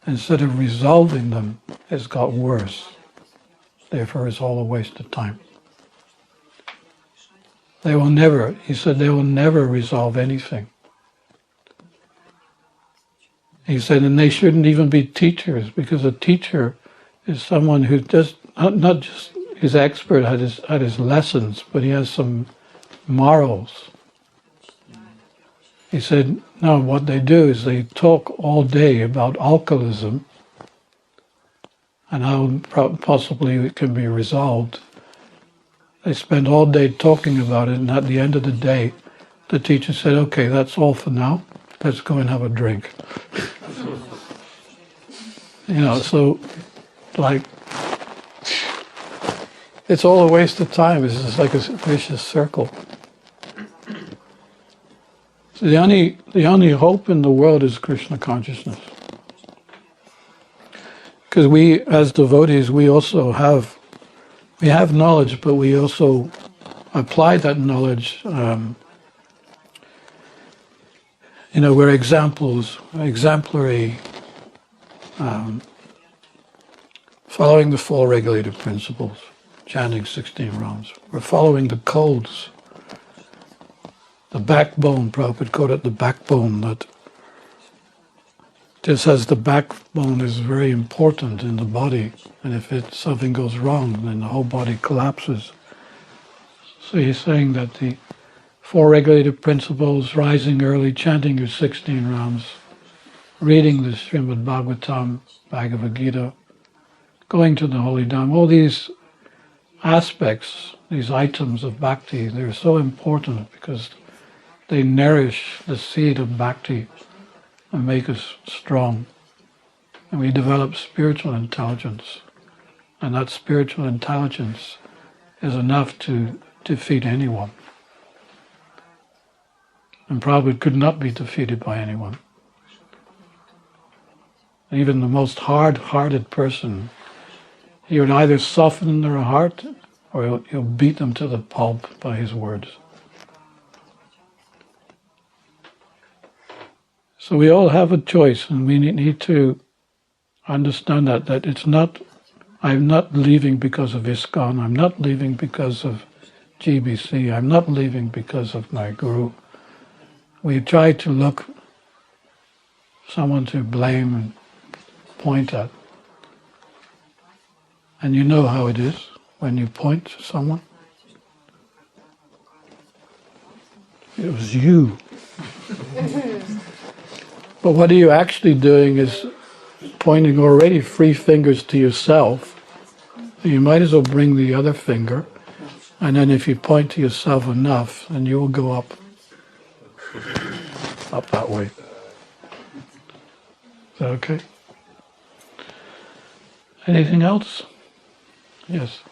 instead of resolving them, it's got worse. Therefore, it's all a waste of time. He said, they will never resolve anything. He said, and they shouldn't even be teachers, because a teacher is someone who just, not just is expert at his lessons, but he has some morals. He said, no, what they do is they talk all day about alcoholism and how possibly it can be resolved. They spend all day talking about it, and at the end of the day, the teacher said, okay, that's all for now. Let's go and have a drink. So, it's all a waste of time. It's just like a vicious circle. So the only hope in the world is Krishna consciousness. Because we, as devotees, we have knowledge, but we also apply that knowledge. We're exemplary, following the four regulative principles, chanting 16 rounds. We're following the codes. The backbone, Prabhupada called it the backbone, that just as the backbone is very important in the body, and if something goes wrong, then the whole body collapses. So he's saying that the four regulative principles, rising early, chanting your 16 rounds, reading the Srimad Bhagavatam, Bhagavad Gita, going to the Holy Dham, all these aspects, these items of bhakti, they're so important because they nourish the seed of bhakti and make us strong. And we develop spiritual intelligence. And that spiritual intelligence is enough to defeat anyone. And Prabhupada could not be defeated by anyone. Even the most hard-hearted person, he would either soften their heart or he'll beat them to the pulp by his words. So we all have a choice, and we need to understand that it's not, I'm not leaving because of ISKCON, I'm not leaving because of GBC, I'm not leaving because of my guru. We try to look someone to blame and point at. And you know how it is when you point to someone. It was you. But what are you actually doing is pointing already 3 fingers to yourself. You might as well bring the other finger, and then if you point to yourself enough, then you will go up that way. Is that okay? Anything else? Yes.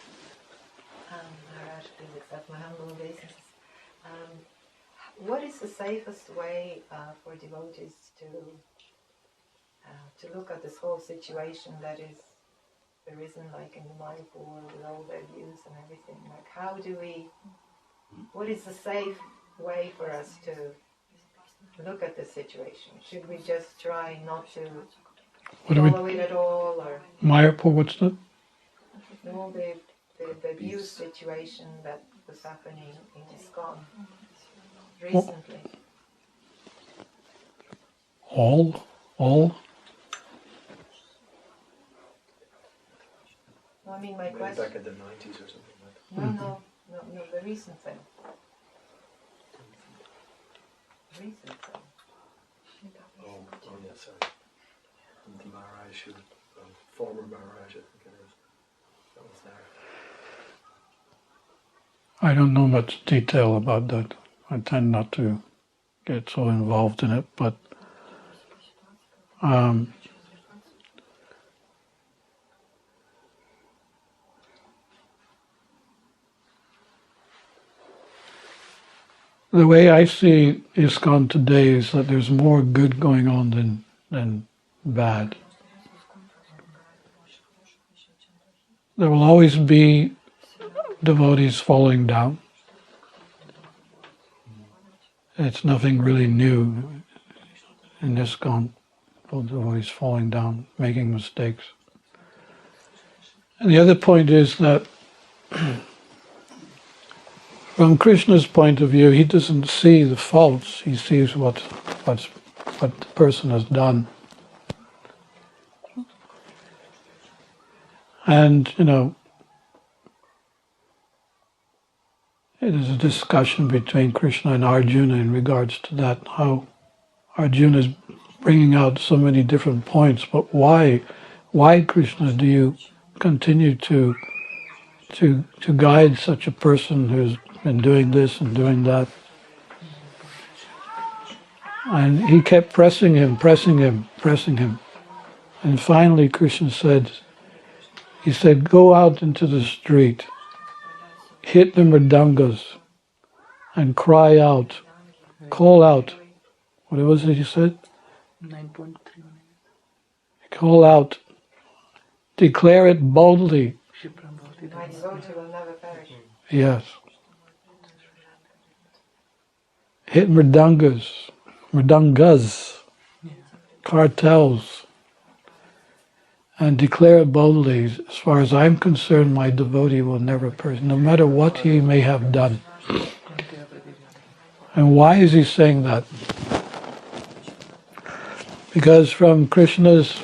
Maharaj, please accept my humble obeisance. What is the safest way for devotees to look at this whole situation that is arisen, like in the Mayapur with all the abuse and everything? Like, what is the safe way for us to look at the situation? Should we just try not to follow it at all, or Mayapur, what's that? all the abuse situation that was happening in ISKCON recently? All? I mean, my Maybe question. back in the 90s or something like that. No, the recent thing. Recent thing. Oh yeah, sorry. The Maharaj, former Maharaj, I think it is. That was there. I don't know much detail about that. I tend not to get so involved in it, but the way I see ISKCON today is that there's more good going on than bad. There will always be devotees falling down. It's nothing really new in ISKCON. Devotees falling down, making mistakes. And the other point is that from Krishna's point of view, he doesn't see the faults. He sees what the person has done. And, it is a discussion between Krishna and Arjuna in regards to that, how Arjuna is bringing out so many different points, but why, Krishna, do you continue to guide such a person who's been doing this and doing that? And he kept pressing him. And finally Krishna said, go out into the street, hit the mridangas, and cry out, call out. What was it he said? 9.3. Call out, declare it boldly. My devotee will never perish. Yes. Hit mridangas, cartels, and declare it boldly. As far as I'm concerned, my devotee will never perish, no matter what he may have done. And why is he saying that? Because from Krishna's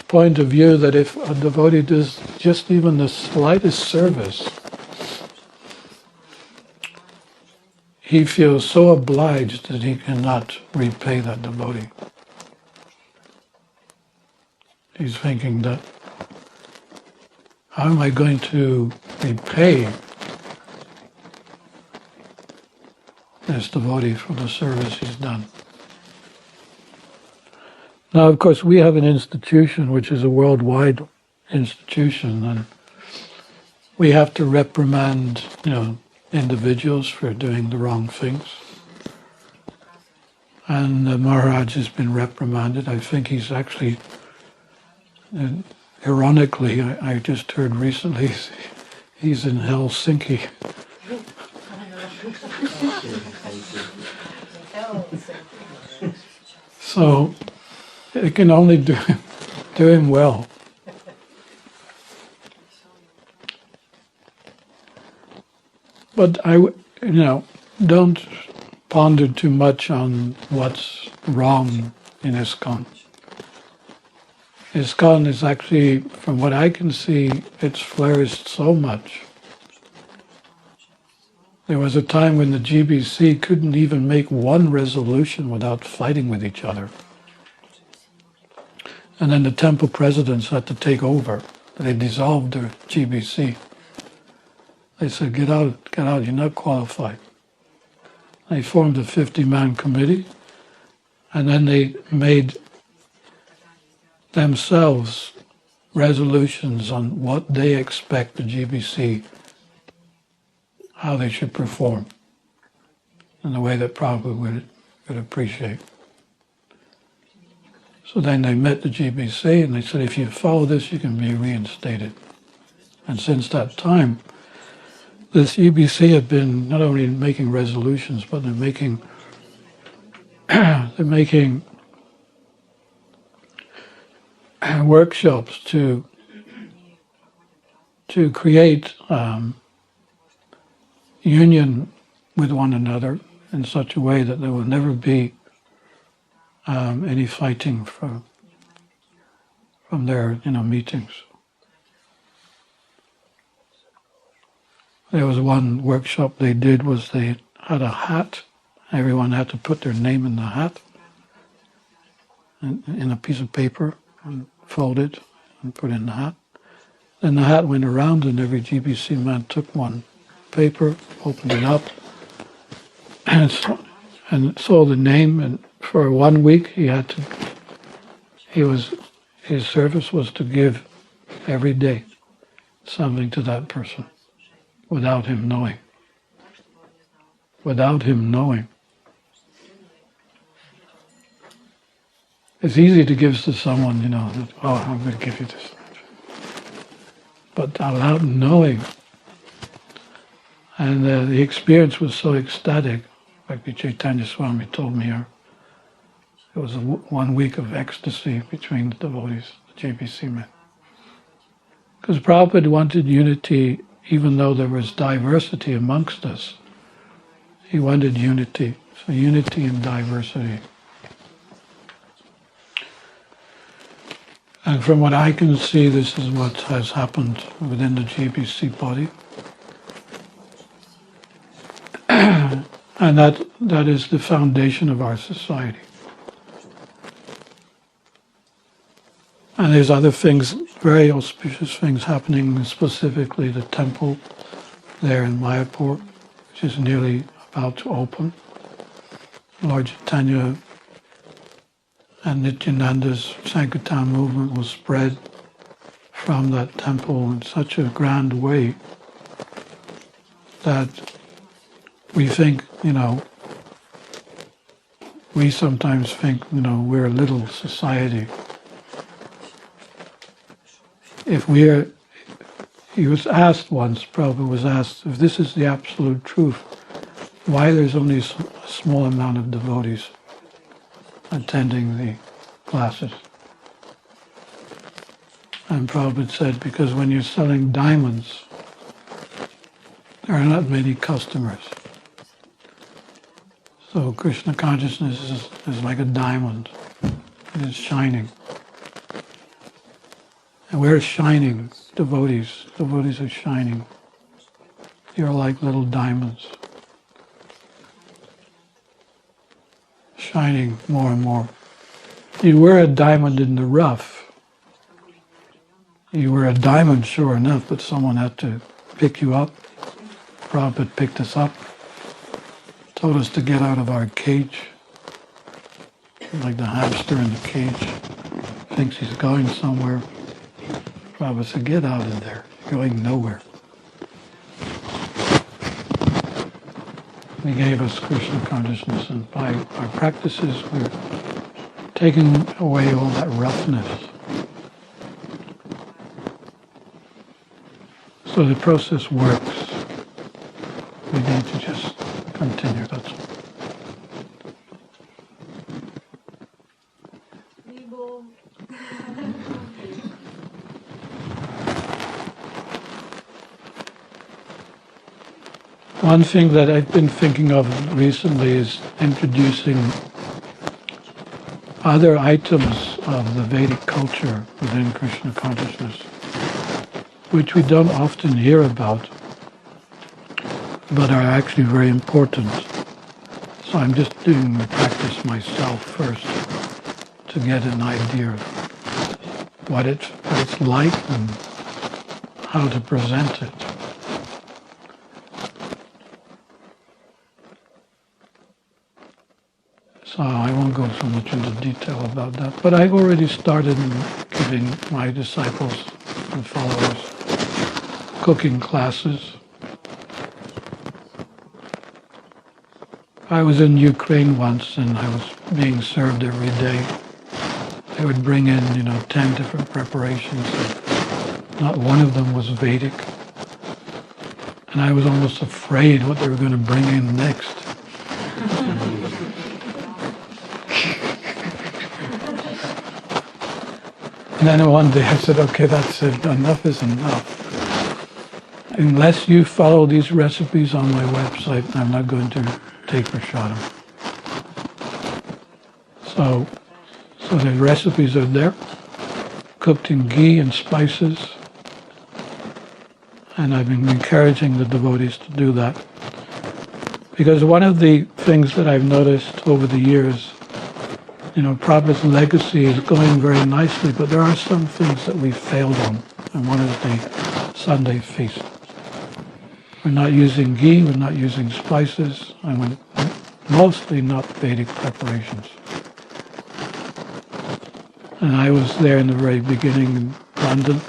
point of view, that if a devotee does just even the slightest service, he feels so obliged that he cannot repay that devotee. He's thinking that, how am I going to repay this devotee for the service he's done? Now, of course, we have an institution which is a worldwide institution, and we have to reprimand, individuals for doing the wrong things. And Maharaj has been reprimanded. I think he's actually, ironically, I just heard recently, he's in Helsinki. So it can only do him well. But don't ponder too much on what's wrong in ISKCON. ISKCON is actually, from what I can see, it's flourished so much. There was a time when the GBC couldn't even make one resolution without fighting with each other. And then the temple presidents had to take over. They dissolved their GBC. They said, get out, you're not qualified. They formed a 50-man committee, and then they made themselves resolutions on what they expect the GBC, how they should perform, in a way that Prabhupada would appreciate. So then they met the GBC, and they said, if you follow this, you can be reinstated. And since that time, this GBC have been not only making resolutions, but they're making workshops to create union with one another in such a way that there will never be any fighting from their meetings. There was one workshop they did was they had a hat. Everyone had to put their name in the hat, in a piece of paper, and fold it and put it in the hat. Then the hat went around and every GBC man took one paper, opened it up, and saw the name. And for 1 week his service was to give every day something to that person without him knowing. Without him knowing. It's easy to give to someone, that, I'm going to give you this. But without knowing. And the experience was so ecstatic, like the Chaitanya Swami told me here. It was 1 week of ecstasy between the devotees, the JBC men. Because Prabhupada wanted unity, even though there was diversity amongst us. He wanted unity. So unity and diversity. And from what I can see, this is what has happened within the GBC body. And that is the foundation of our society. And there's other things, very auspicious things happening, specifically the temple there in Mayapur, which is nearly about to open. Lord Chaitanya and Nityananda's Sankirtan movement will spread from that temple in such a grand way that we think, we sometimes think, we're a little society. He was asked once, Prabhupada was asked, if this is the absolute truth, why there's only a small amount of devotees attending the classes. And Prabhupada said, because when you're selling diamonds, there are not many customers. So Krishna consciousness is like a diamond. It is shining. And we're shining, devotees. Devotees are shining. You're like little diamonds. Shining more and more. You were a diamond in the rough. You were a diamond, sure enough, but someone had to pick you up. Prabhupada picked us up, told us to get out of our cage, like the hamster in the cage, thinks he's going somewhere. Prabhupada said, get out of there, you're going nowhere. He gave us Krishna consciousness, and by our practices we're taking away all that roughness. So the process works. We need to just continue, that's all. One thing that I've been thinking of recently is introducing other items of the Vedic culture within Krishna consciousness, which we don't often hear about, but are actually very important. So I'm just doing the practice myself first to get an idea of what it's like and how to present it. So I won't go so much into detail about that, but I've already started giving my disciples and followers cooking classes. I was in Ukraine once and I was being served every day. They would bring in, 10 different preparations. Not one of them was Vedic. And I was almost afraid what they were going to bring in next. And then one day I said, okay, that's it, enough is enough. Unless you follow these recipes on my website, I'm not going to take prashadam. So the recipes are there, cooked in ghee and spices, And I've been encouraging the devotees to do that. Because one of the things that I've noticed over the years, Prabhupada's legacy is going very nicely, but there are some things that we failed on. And one is the Sunday feast. We're not using ghee, we're not using spices, and we're mostly not Vedic preparations. And I was there in the very beginning in London.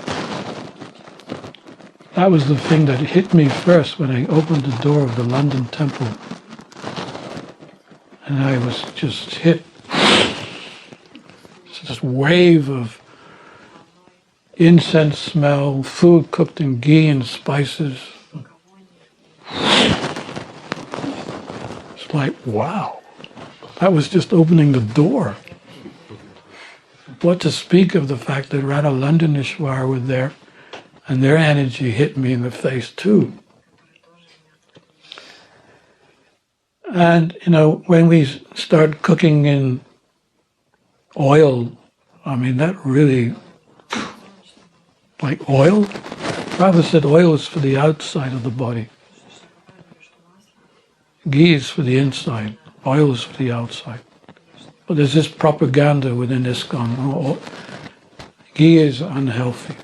That was the thing that hit me first when I opened the door of the London temple. And I was just hit. It's this wave of incense smell, food cooked in ghee and spices. It's like, wow. That was just opening the door. What to speak of the fact that Radha Londonishwar were there, and their energy hit me in the face too. And, when we start cooking in oil, that really, like oil? Prabhupada said oil is for the outside of the body. Ghee is for the inside. Oil is for the outside. But there's this propaganda within ISKCON. Ghee is unhealthy.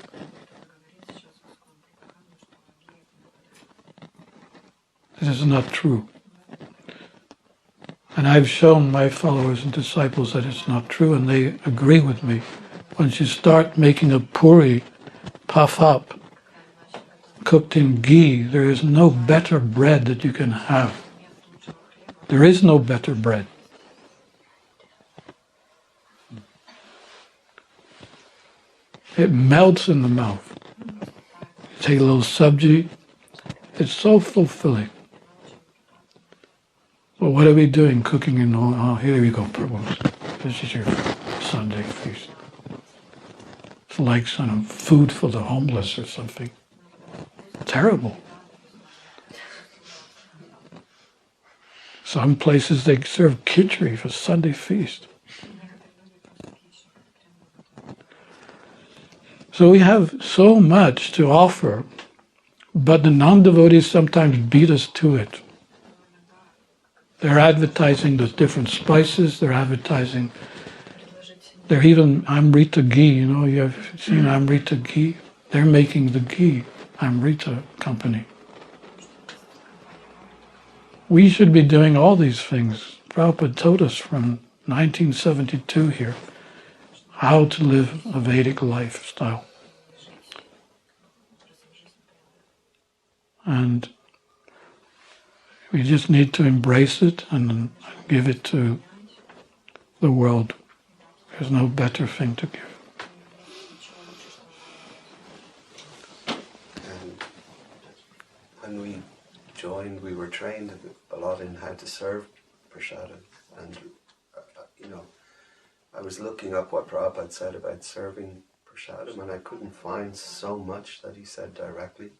This is not true. And I've shown my followers and disciples that it's not true, and they agree with me. Once you start making a puri puff up, cooked in ghee, there is no better bread that you can have. There is no better bread. It melts in the mouth. You take a little sabji, it's so fulfilling. Well, what are we doing? Cooking in oil? Oh, here we go, Prabhu. This is your Sunday feast. It's like some food for the homeless or something. Terrible. Some places they serve khichdi for Sunday feast. So we have so much to offer, but the non-devotees sometimes beat us to it. They're advertising the different spices, they're even Amrita ghee, you have seen Amrita ghee? They're making the ghee, Amrita company. We should be doing all these things. Prabhupada told us from 1972 here how to live a Vedic lifestyle. And we just need to embrace it and give it to the world. There's no better thing to give. And when we joined, we were trained a lot in how to serve prasadam. And, I was looking up what Prabhupada said about serving prasadam, and I couldn't find so much that he said directly.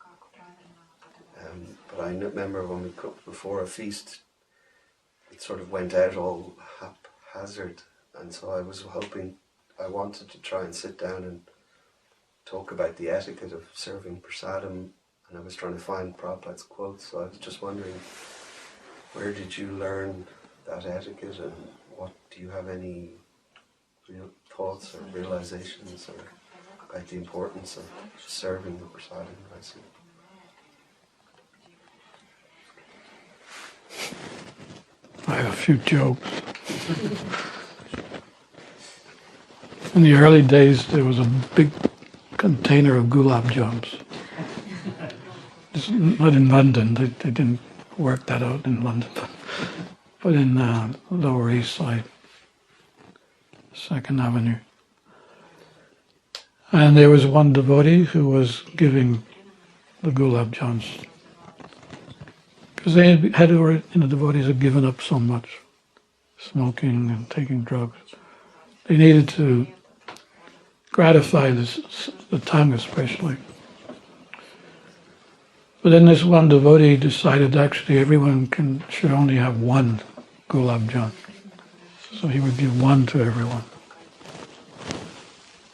But I remember when we cooked before a feast, it sort of went out all haphazard, and so I wanted to try and sit down and talk about the etiquette of serving prasadam, and I was trying to find Prabhupada's quotes, so I was just wondering, where did you learn that etiquette, and do you have any real thoughts or realizations about the importance of serving the prasadam? I see. I have a few jokes. In the early days, there was a big container of gulab jams. It's not in London. They didn't work that out in London, but in Lower East Side, 2nd Avenue. And there was one devotee who was giving the gulab jams. Because the devotees had given up so much, smoking and taking drugs. They needed to gratify the tongue especially. But then this one devotee decided actually everyone should only have one gulab jam. So he would give one to everyone.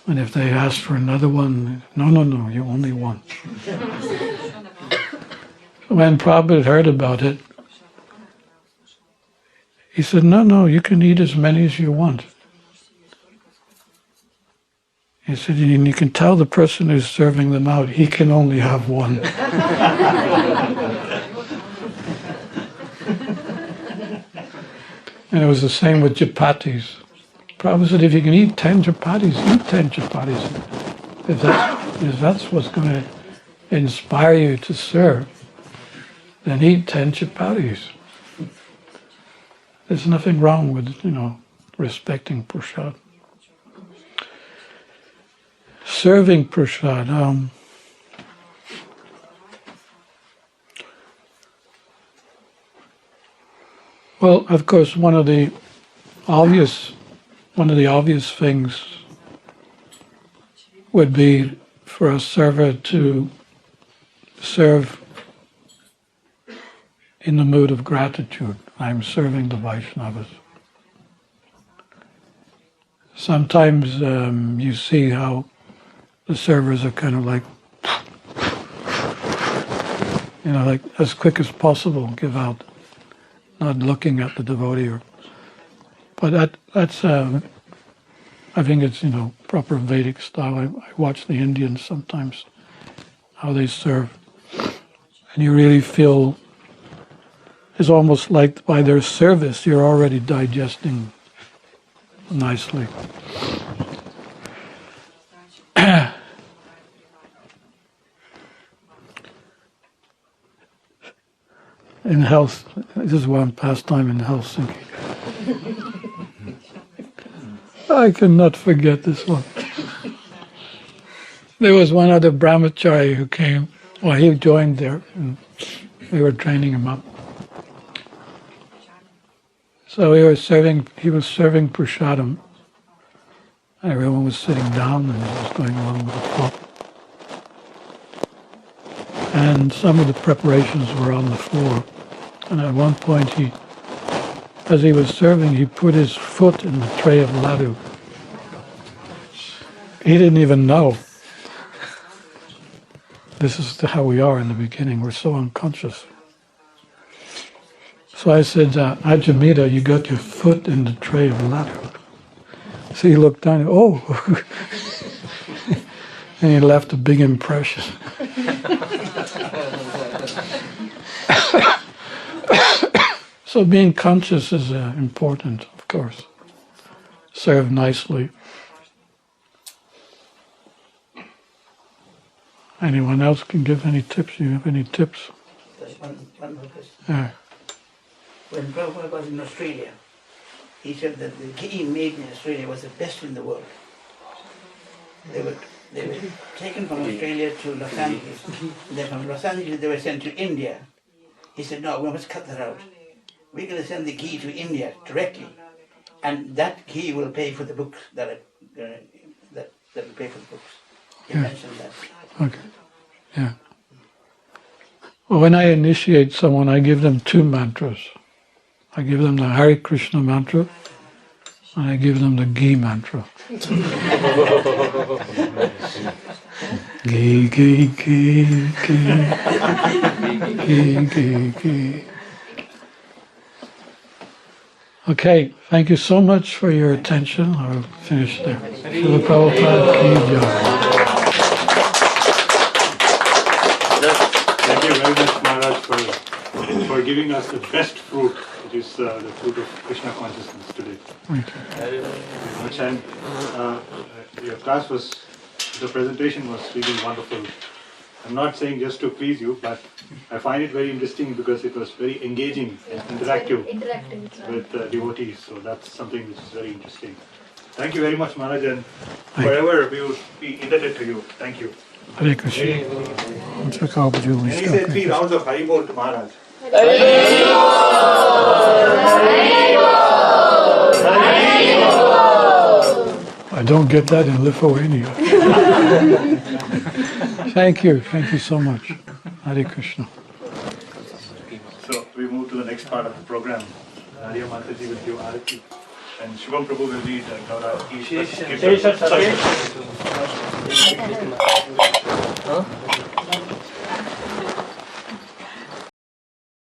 And if they asked for another one, no, you only one. when Prabhupada heard about it, he said, no, you can eat as many as you want. He said, and you can tell the person who's serving them out, he can only have one. And it was the same with chapatis. Prabhupada said, if you can eat 10 chapatis, eat 10 chapatis. If that's what's going to inspire you to serve, then eat 10 chapatis. There's nothing wrong with, respecting prasad. Serving prasad. Well, of course, one of the obvious things would be for a server to serve in the mood of gratitude. I'm serving the Vaishnavas. Sometimes you see how the servers are kind of like as quick as possible give out, not looking at the devotee. But that's I think it's proper Vedic style. I watch the Indians sometimes, how they serve, and you really feel it's almost like by their service you're already digesting nicely. In health, this is one pastime in Helsinki. I cannot forget this one. There was one other brahmachari who came. Well, he joined there, and we were training him up. So he was serving prasadam. Everyone was sitting down, and he was going along with the flow. And some of the preparations were on the floor. And at one point, as he was serving, he put his foot in the tray of laddu. He didn't even know. This is how we are in the beginning. We're so unconscious. So I said, Ajamita, you got your foot in the tray of laddu. So he looked down, and he left a big impression. So being conscious is important, of course. Serve nicely. Anyone else can give any tips? You have any tips? One more question. Yeah. When Prabhupada was in Australia, he said that the ghee made in Australia was the best in the world. They were taken from Australia to Los Angeles. Then from Los Angeles they were sent to India. He said, no, we must cut that out. We're going to send the ghee to India directly, and that ghee will pay for the books that will pay for the books. He mentioned that. Okay. Yeah. Well, when I initiate someone, I give them 2 mantras. I give them the Hare Krishna mantra, and I give them the ghee mantra. Ghee, ghee, ghee, ghee, ghee, ghee, ghee. Okay, thank you so much for your attention. I'll finish there. Srila Prabhupada ki jai. Thank you very much, Maharaj, for giving us the best fruit, which is the fruit of Krishna consciousness today. Thank you. Very much. And your class the presentation was really wonderful. I'm not saying just to please you, but I find it very interesting because it was very engaging and interactive with devotees. So that's something which is very interesting. Thank you very much, Maharaj, and forever we will be indebted to you. Thank you. Hare Krishna. And he said 3 rounds of Haribol to Maharaj. I don't get that in Lithuania. Thank you so much. Hare Krishna. So we move to the next part of the program. Arya Mataji will give Arati, and Shubham Prabhu will lead Gaura. Sorry.